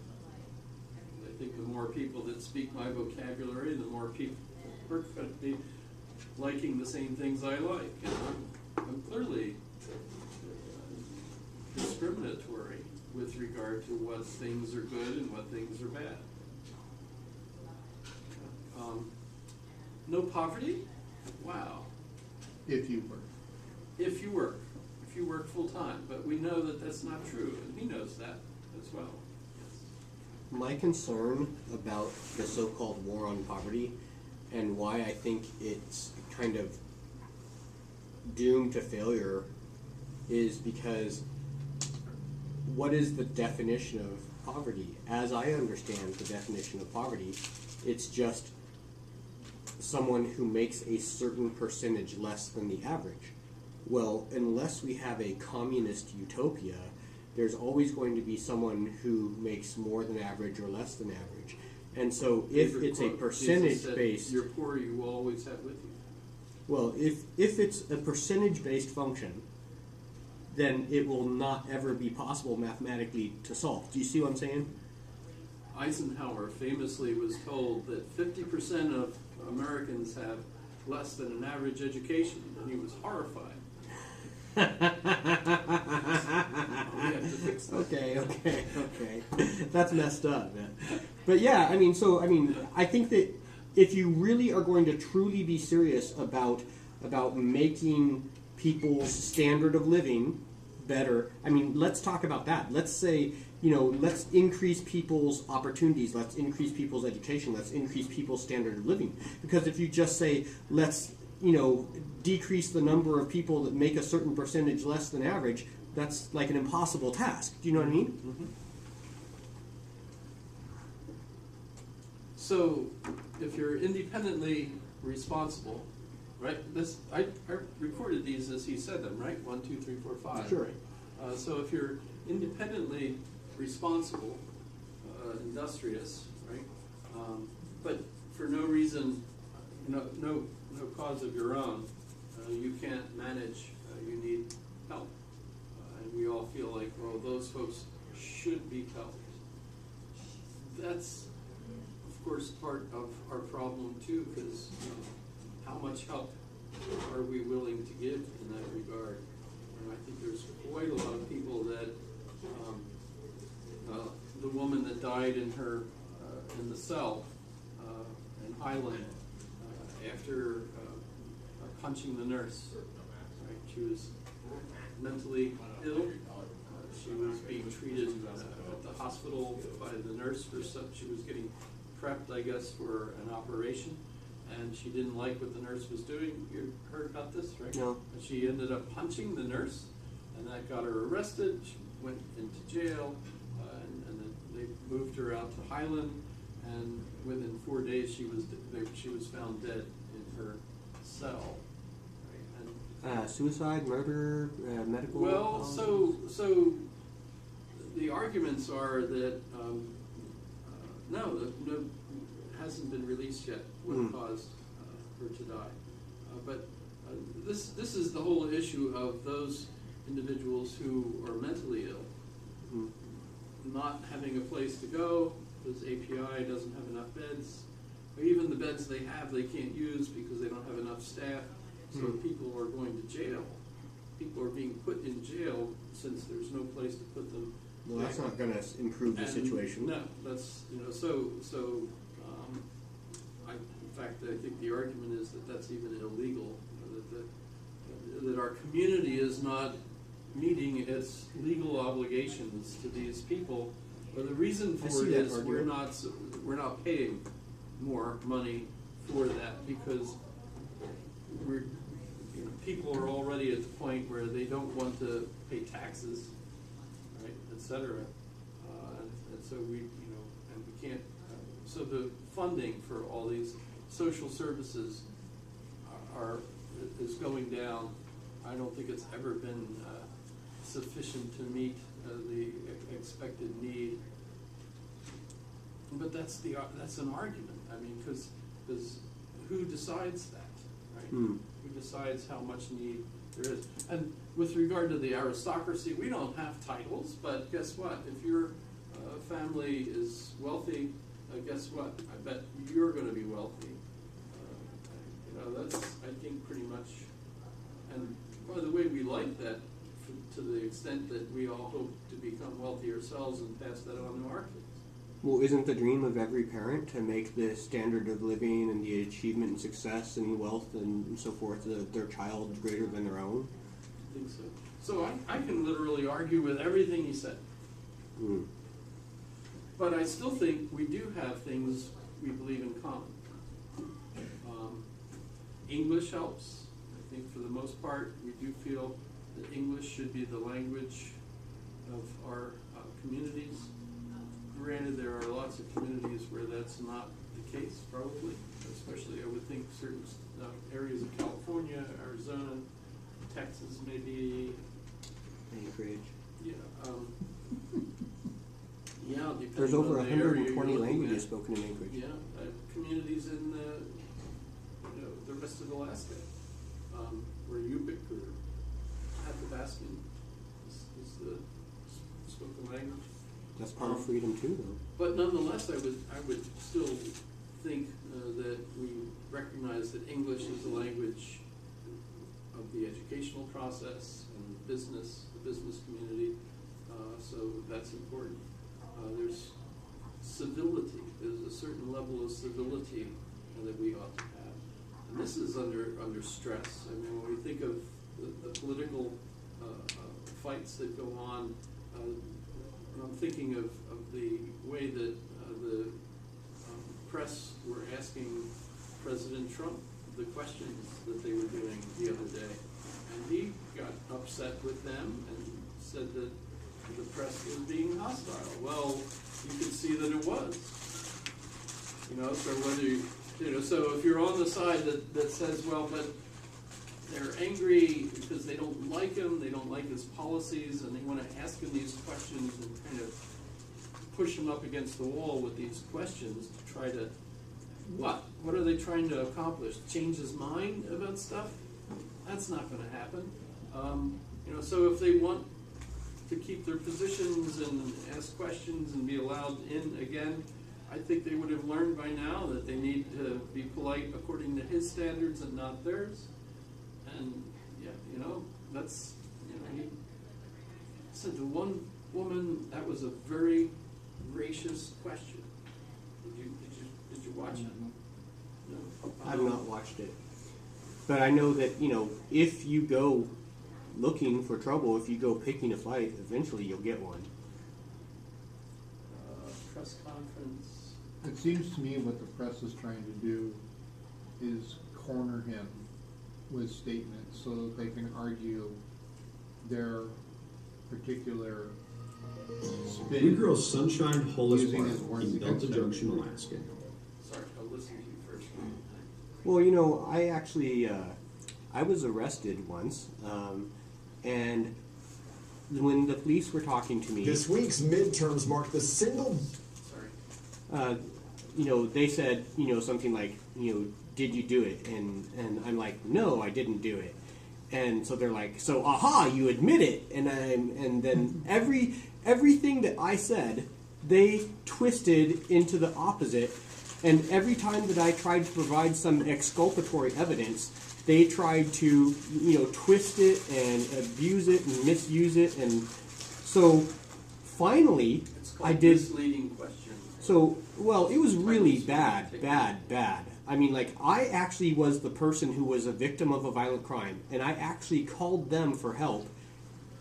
I think the more people that speak my vocabulary, the more people are going to be liking the same things I like. And I'm clearly discriminatory with regard to what things are good and what things are bad. No poverty? Wow. If you work. If you work full time. But we know that that's not true, and he knows that as well. Yes. My concern about the so-called war on poverty and why I think it's kind of doomed to failure is because what is the definition of poverty? As I understand the definition of poverty, it's just someone who makes a certain percentage less than the average. Well, unless we have a communist utopia, there's always going to be someone who makes more than average or less than average. And so if it's a percentage-based... You're poor, you will always have with you. Well, if it's a percentage-based function, then it will not ever be possible mathematically to solve. Do you see what I'm saying? Eisenhower famously was told that 50% of Americans have less than an average education, and he was horrified. We have to fix that. Okay. That's messed up, man. But yeah, I think that if you really are going to truly be serious about making people's standard of living better, let's talk about that. Let's say, let's increase people's opportunities, let's increase people's education, let's increase people's standard of living. Because if you just say, let's, decrease the number of people that make a certain percentage less than average, that's like an impossible task. Do you know what I mean? Mm-hmm. So, if you're independently responsible, right? I recorded these as he said them, right? 1, 2, 3, 4, 5. Sure. Right? So if you're independently responsible, industrious, right? But for no reason, no cause of your own, you can't manage. You need help, and we all feel like, well, those folks should be helped. That's, of course, part of our problem too, because how much help are we willing to give in that regard? And I think there's quite a lot of people that the woman that died in her in the cell in Highland after punching the nurse. Right? She was mentally ill. She was being treated at the hospital by the nurse for she was getting prepped, I guess, for an operation, and she didn't like what the nurse was doing. You heard about this, right? No. And she ended up punching the nurse, and that got her arrested. She went into jail, and then they moved her out to Highland, and within 4 days she was found dead in her cell. Right? And Suicide, murder, medical. well, so the arguments are that no, hasn't been released yet what caused her to die. But this is the whole issue of those individuals who are mentally ill, not having a place to go because API doesn't have enough beds, or even the beds they have they can't use because they don't have enough staff. So people are going to jail. People are being put in jail since there's no place to put them. Well, that's not going to improve the situation. No, that's so. In fact, I think the argument is that that's even illegal. That our community is not meeting its legal obligations to these people. But the reason for it is we're not paying more money for that because people are already at the point where they don't want to pay taxes, right, etc. And so we can't. So the funding for all these social services is going down. I don't think it's ever been sufficient to meet the expected need. But that's an argument. I mean, because who decides that, right? Who decides how much need there is? And with regard to the aristocracy, we don't have titles, but guess what? If your family is wealthy, guess what? I bet you're going to be wealthy. That's, I think, pretty much. And by the way, we like that to the extent that we all hope to become wealthy ourselves and pass that on to our kids. Well, isn't the dream of every parent to make the standard of living and the achievement and success and wealth and so forth of their child greater than their own? I think so. So I can literally argue with everything he said. But I still think we do have things we believe in common. English helps. I think for the most part, we do feel that English should be the language of our communities. Granted, there are lots of communities where that's not the case, probably, especially I would think certain areas of California, Arizona, Texas, maybe. Anchorage. Yeah. Depending There's over on the area 120 you're looking languages at. spoken in Anchorage. Yeah, communities in the rest of Alaska, where Yupik or Athabascan is the spoken language. That's part of freedom too, though. But nonetheless, I would still think that we recognize that English is the language of the educational process and the business community. So that's important. There's civility. There's a certain level of civility that we ought to have. And this is under stress. I mean, when we think of the political fights that go on, I'm thinking of the way that the press were asking President Trump the questions that they were doing the other day. And he got upset with them and said that the press was being hostile. Well, you could see that it was. So whether so if you're on the side that says, well, but they're angry because they don't like him, they don't like his policies, and they want to ask him these questions and kind of push him up against the wall with these questions to try to, what? What are they trying to accomplish? Change his mind about stuff? That's not going to happen. So if they want to keep their positions and ask questions and be allowed in again, I think they would have learned by now that they need to be polite according to his standards and not theirs. And that's he said to one woman that was a very gracious question. Did you watch it? No. I've not watched it, but I know that if you go looking for trouble, if you go picking a fight, eventually you'll get one. Press conference. It seems to me what the press is trying to do is corner him with statements so that they can argue their particular spin. We grow Sunshine Hollis Using Park his words in Delta against Junction, everybody. Alaska. Sorry, I'll listen to you first. Well, I actually I was arrested once, and when the police were talking to me, This week's midterms mark the single. Sorry. They said, something like, did you do it? And I'm like, no, I didn't do it. And so they're like, so aha, you admit it. And then everything that I said, they twisted into the opposite. And every time that I tried to provide some exculpatory evidence, they tried to, twist it and abuse it and misuse it. And so finally, It's called I did. misleading question. So, well, it was really bad. I mean, I actually was the person who was a victim of a violent crime, and I actually called them for help.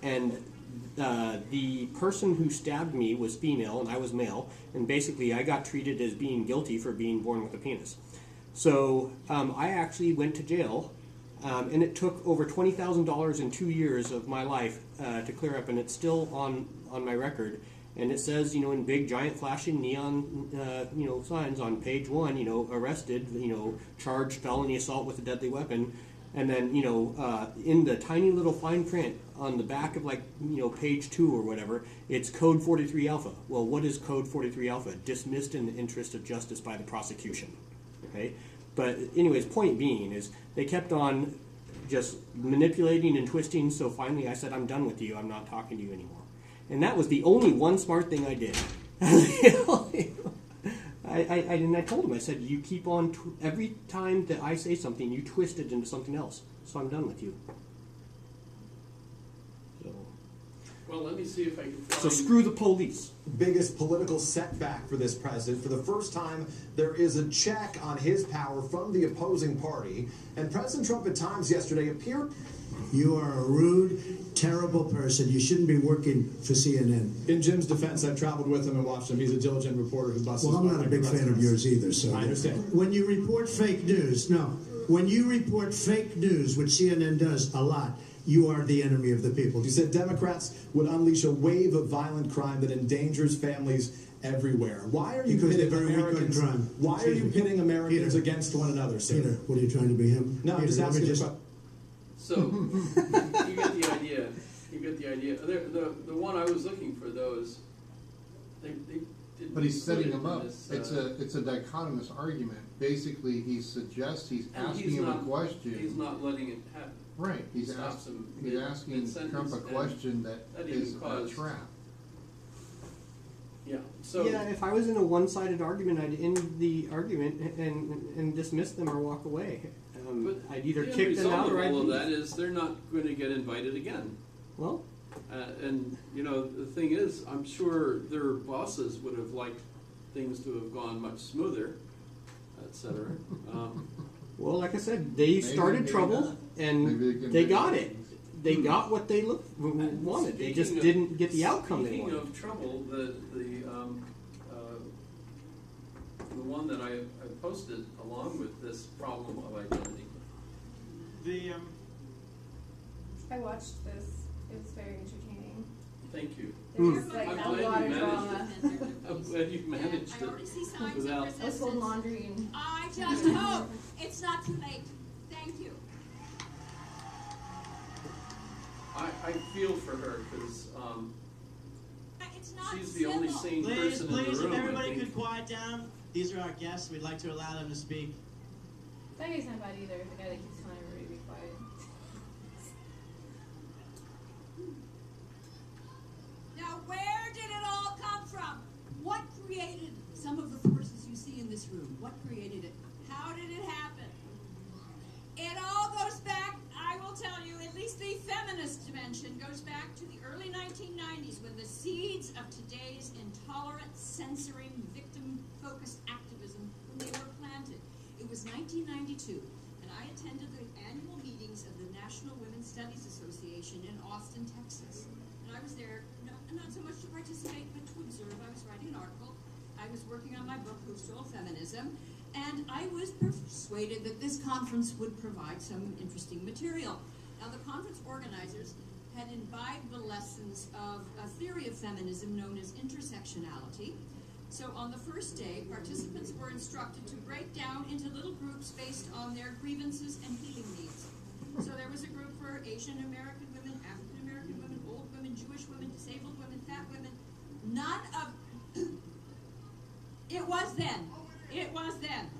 And the person who stabbed me was female, and I was male, and basically I got treated as being guilty for being born with a penis. So I actually went to jail, and it took over $20,000 in 2 years of my life to clear up, and it's still on my record. And it says, in big, giant, flashing neon, signs on page 1, arrested, charged felony assault with a deadly weapon. And then, in the tiny little fine print on the back of, page 2 or whatever, it's Code 43 Alpha. Well, what is Code 43 Alpha? Dismissed in the interest of justice by the prosecution. Okay? But anyways, point being is they kept on just manipulating and twisting, so finally I said, I'm done with you. I'm not talking to you anymore. And that was the only one smart thing I did. I told him, I said, you keep on, every time that I say something, you twist it into something else. So I'm done with you. Well, let me see if I can find... So screw the police. Biggest political setback for this president. For the first time, there is a check on his power from the opposing party. And President Trump at times yesterday appeared... You are a rude, terrible person. You shouldn't be working for CNN. In Jim's defense, I've traveled with him and watched him. He's a diligent reporter who busts. Well, I'm not a big fan of yours either. So I understand. When you report fake news, when you report fake news, which CNN does a lot, you are the enemy of the people. You said Democrats would unleash a wave of violent crime that endangers families everywhere. Why are you pitting Americans? Why are you pitting Americans against one another, sir? Peter, what are you trying to be him? No, I'm just asking. So, you get the idea. You get the idea. The one I was looking for, though, is they did. But he's setting him up. This, it's a dichotomous argument. Basically, he's asking him a question. He's not letting it happen. Right. He's asking Trump a question that is a trap. Yeah. So yeah, if I was in a one-sided argument, I'd end the argument and dismiss them or walk away. I'd either kick them out or I'd all of that is they're not going to get invited again. Well, and the thing is, I'm sure their bosses would have liked things to have gone much smoother, etc. Well, like I said, they started trouble and they got it. They got what they wanted. They just didn't get the outcome they wanted. Speaking of trouble, the one that I posted along with this problem of identity I watched this. It was very entertaining. Thank you. There's like I'm a glad lot you of managed drama. it. I'm glad you managed I already see it signs without. of I was folding laundry and I just hope it's not too late. Thank you. I feel for her because It's not she's the only sane Please, person in the please, room. if I everybody think. could quiet down. These are our guests. We'd like to allow them to speak. that guy's not bad either. The guy that keeps telling everybody to be quiet. Now, where did it all come from? What created some of the forces you see in this room? What created it? How did it happen? It all goes back, I will tell you, at least the feminist dimension goes back to the early 1990s when the seeds of today's intolerant, censoring, victim-focused activism, when they were planted. It was 1992, and I attended the annual meetings of the National Women's Studies Association in Austin, Texas. And I was there, not so much to participate, but to observe. I was writing an article. I was working on my book, Who Stole Feminism, and I was persuaded that this conference would provide some interesting material. Now, the conference organizers had imbibed the lessons of a theory of feminism known as intersectionality. So on the first day, participants were instructed to break down into little groups based on their grievances and healing needs. So there was a group for Asian American women, African American women, old women, Jewish women, disabled women, fat women. None of it was then. It was then.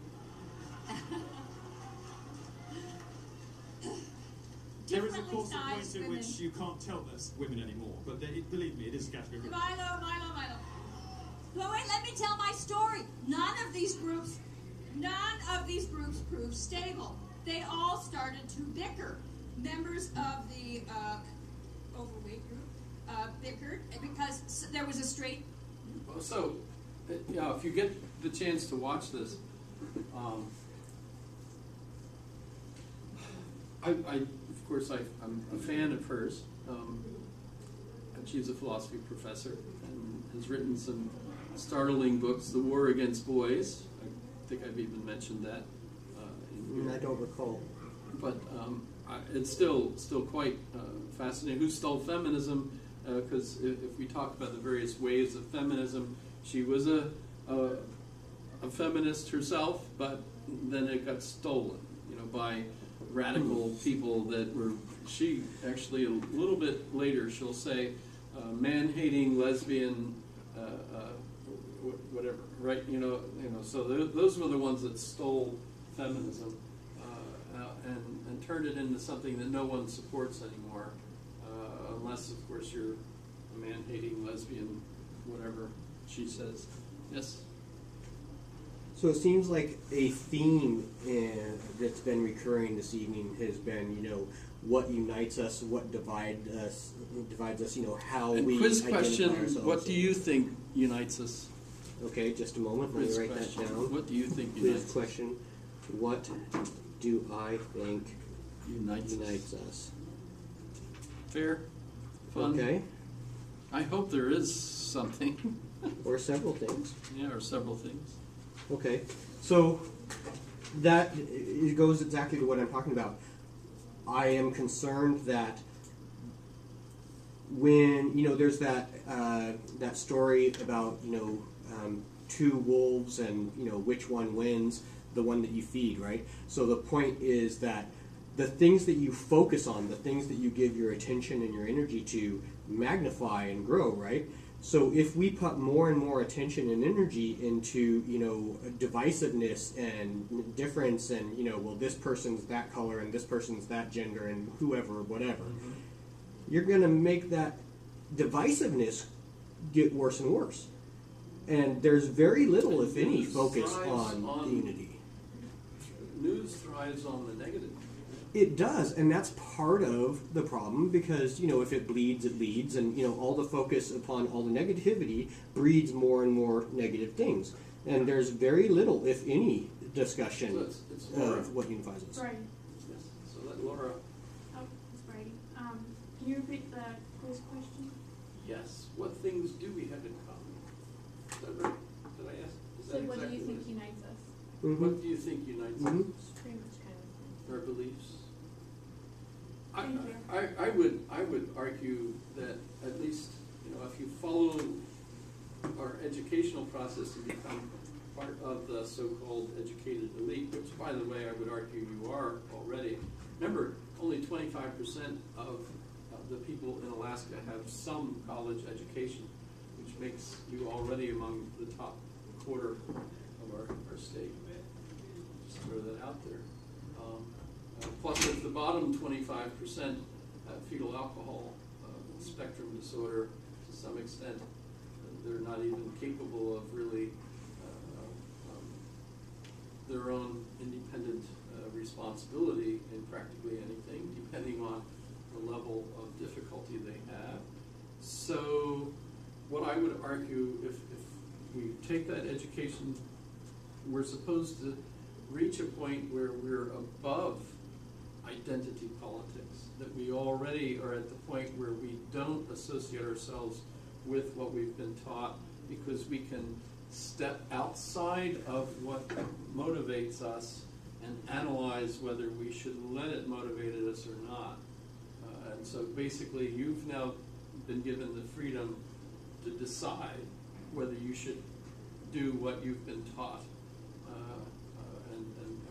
There is, of course, a point sized at women. which you can't tell us women anymore, but believe me, it is a category of women. Milo. But wait, let me tell my story. None of these groups proved stable. They all started to bicker. Members of the overweight group bickered because there was a straight. So, yeah, if you get the chance to watch this, of course, I'm a fan of hers. She's a philosophy professor and has written some startling books. The War Against Boys. I think I've even mentioned that. I don't recall. But it's still quite fascinating. Who Stole Feminism? Because if we talk about the various waves of feminism, she was a feminist herself, but then it got stolen, by radical people that were. She actually a little bit later she'll say, man-hating lesbian, whatever, right? So those were the ones that stole feminism and turned it into something that no one supports anymore, unless of course you're a man-hating lesbian, whatever she says. Yes. So it seems like a theme that's been recurring this evening has been, what unites us, what divides us, how And we quiz identify question, ourselves. what do you think unites us? Okay, just a moment. Let me Quiz write question. that down. What do you think Quiz unites us? question. What do I think unites us? Fair? Fun? Okay. I hope there is something. Or several things. Yeah, or several things. Okay, so that it goes exactly to what I'm talking about. I am concerned that when there's that story about two wolves and which one wins, the one that you feed, right? So the point is that the things that you focus on, the things that you give your attention and your energy to, magnify and grow, right? So if we put more and more attention and energy into, divisiveness and difference and, well, this person's that color and this person's that gender and whoever, whatever, you're going to make that divisiveness get worse and worse. And there's very little, if any, focus on unity. News thrives on the negative. It does, and that's part of the problem because, if it bleeds, it leads, and, all the focus upon all the negativity breeds more and more negative things. And there's very little, if any, discussion it's Laura. of what unifies us. Right. Yes. So let Laura. Oh, it's Brady. Can you repeat the quiz question? Yes. What things do we have in common? Is that right? Did I ask? Is So that what do exactly you think it is? unites us? Mhm. What do you think unites us? Pretty much kind of. Our beliefs. I would argue that at least, if you follow our educational process and become part of the so-called educated elite, which, by the way, I would argue you are already. Remember, only 25% of the people in Alaska have some college education, which makes you already among the top quarter of our state. Just throw that out there. Plus, if the bottom 25% have fetal alcohol spectrum disorder to some extent, they're not even capable of really their own independent responsibility in practically anything, depending on the level of difficulty they have. So what I would argue, if we take that education, we're supposed to reach a point where we're above identity politics, that we already are at the point where we don't associate ourselves with what we've been taught, because we can step outside of what motivates us and analyze whether we should let it motivate us or not. And so basically you've now been given the freedom to decide whether you should do what you've been taught and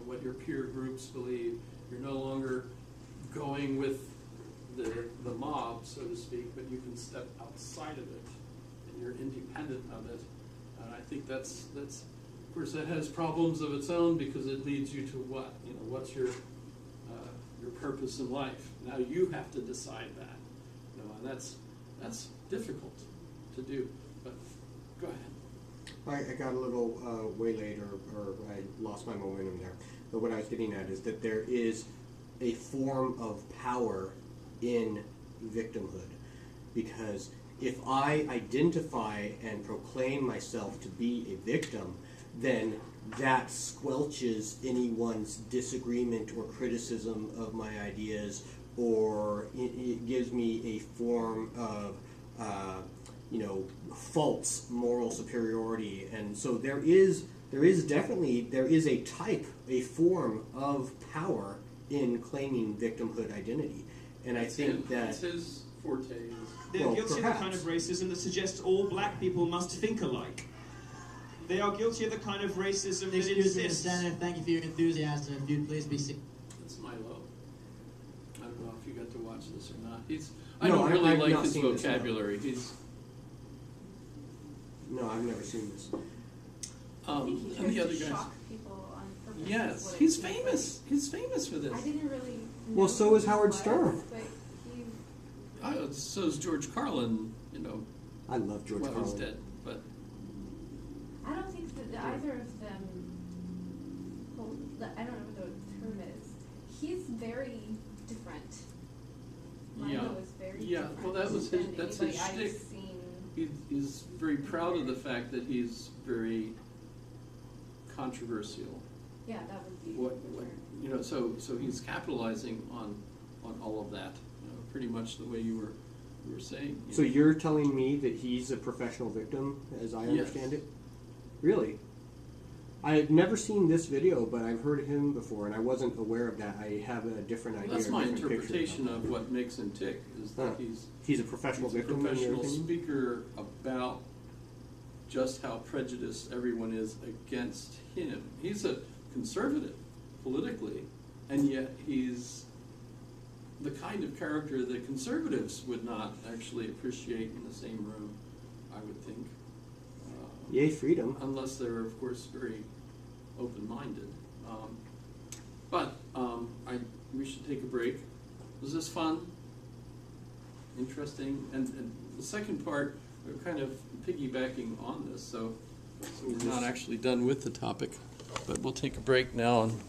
what your peer groups believe. You're no longer going with the mob, so to speak, but you can step outside of it and you're independent of it. And I think that's of course that has problems of its own, because it leads you to what? What's your purpose in life? Now you have to decide that. And that's difficult to do. But go ahead. I got a little waylaid, or I lost my momentum there. But what I was getting at is that there is a form of power in victimhood, because if I identify and proclaim myself to be a victim, then that squelches anyone's disagreement or criticism of my ideas, or it gives me a form of false moral superiority. And so there is a form of power in claiming victimhood identity. And I think that's his forte. They're guilty of the kind of racism that suggests all black people must think alike. They are guilty of the kind of racism that Excuse me, insists. Senator, thank you for your enthusiasm. If you'd please be seated. That's Milo. I don't know if you got to watch this or not. I don't really like his vocabulary. No, I've never seen this. He and the other to guys. shock people on purpose. Yes, he's famous. He's famous for this. I didn't really know Well, so is who he Howard was, Stern. But So is George Carlin. I love George Carlin. He's dead, but I don't think that either of them I don't know what the term is. He's very different. Milo is very different. Well, that's his shtick. He's very proud of the fact that he's very controversial. Yeah, that would be So he's capitalizing on all of that, pretty much the way you were saying. So you're telling me that he's a professional victim, as I understand it? Really? I've never seen this video, but I've heard him before, and I wasn't aware of that. I have a different idea. That's my interpretation of what makes him tick, is that he's a professional victim. A professional speaker about just how prejudiced everyone is against him. He's a conservative politically, and yet he's the kind of character that conservatives would not actually appreciate in the same room, I would think. Yay, freedom. Unless they're, of course, very open-minded. We should take a break. Was this fun? Interesting? And the second part, we're kind of piggybacking on this, so we're not actually done with the topic. But we'll take a break now and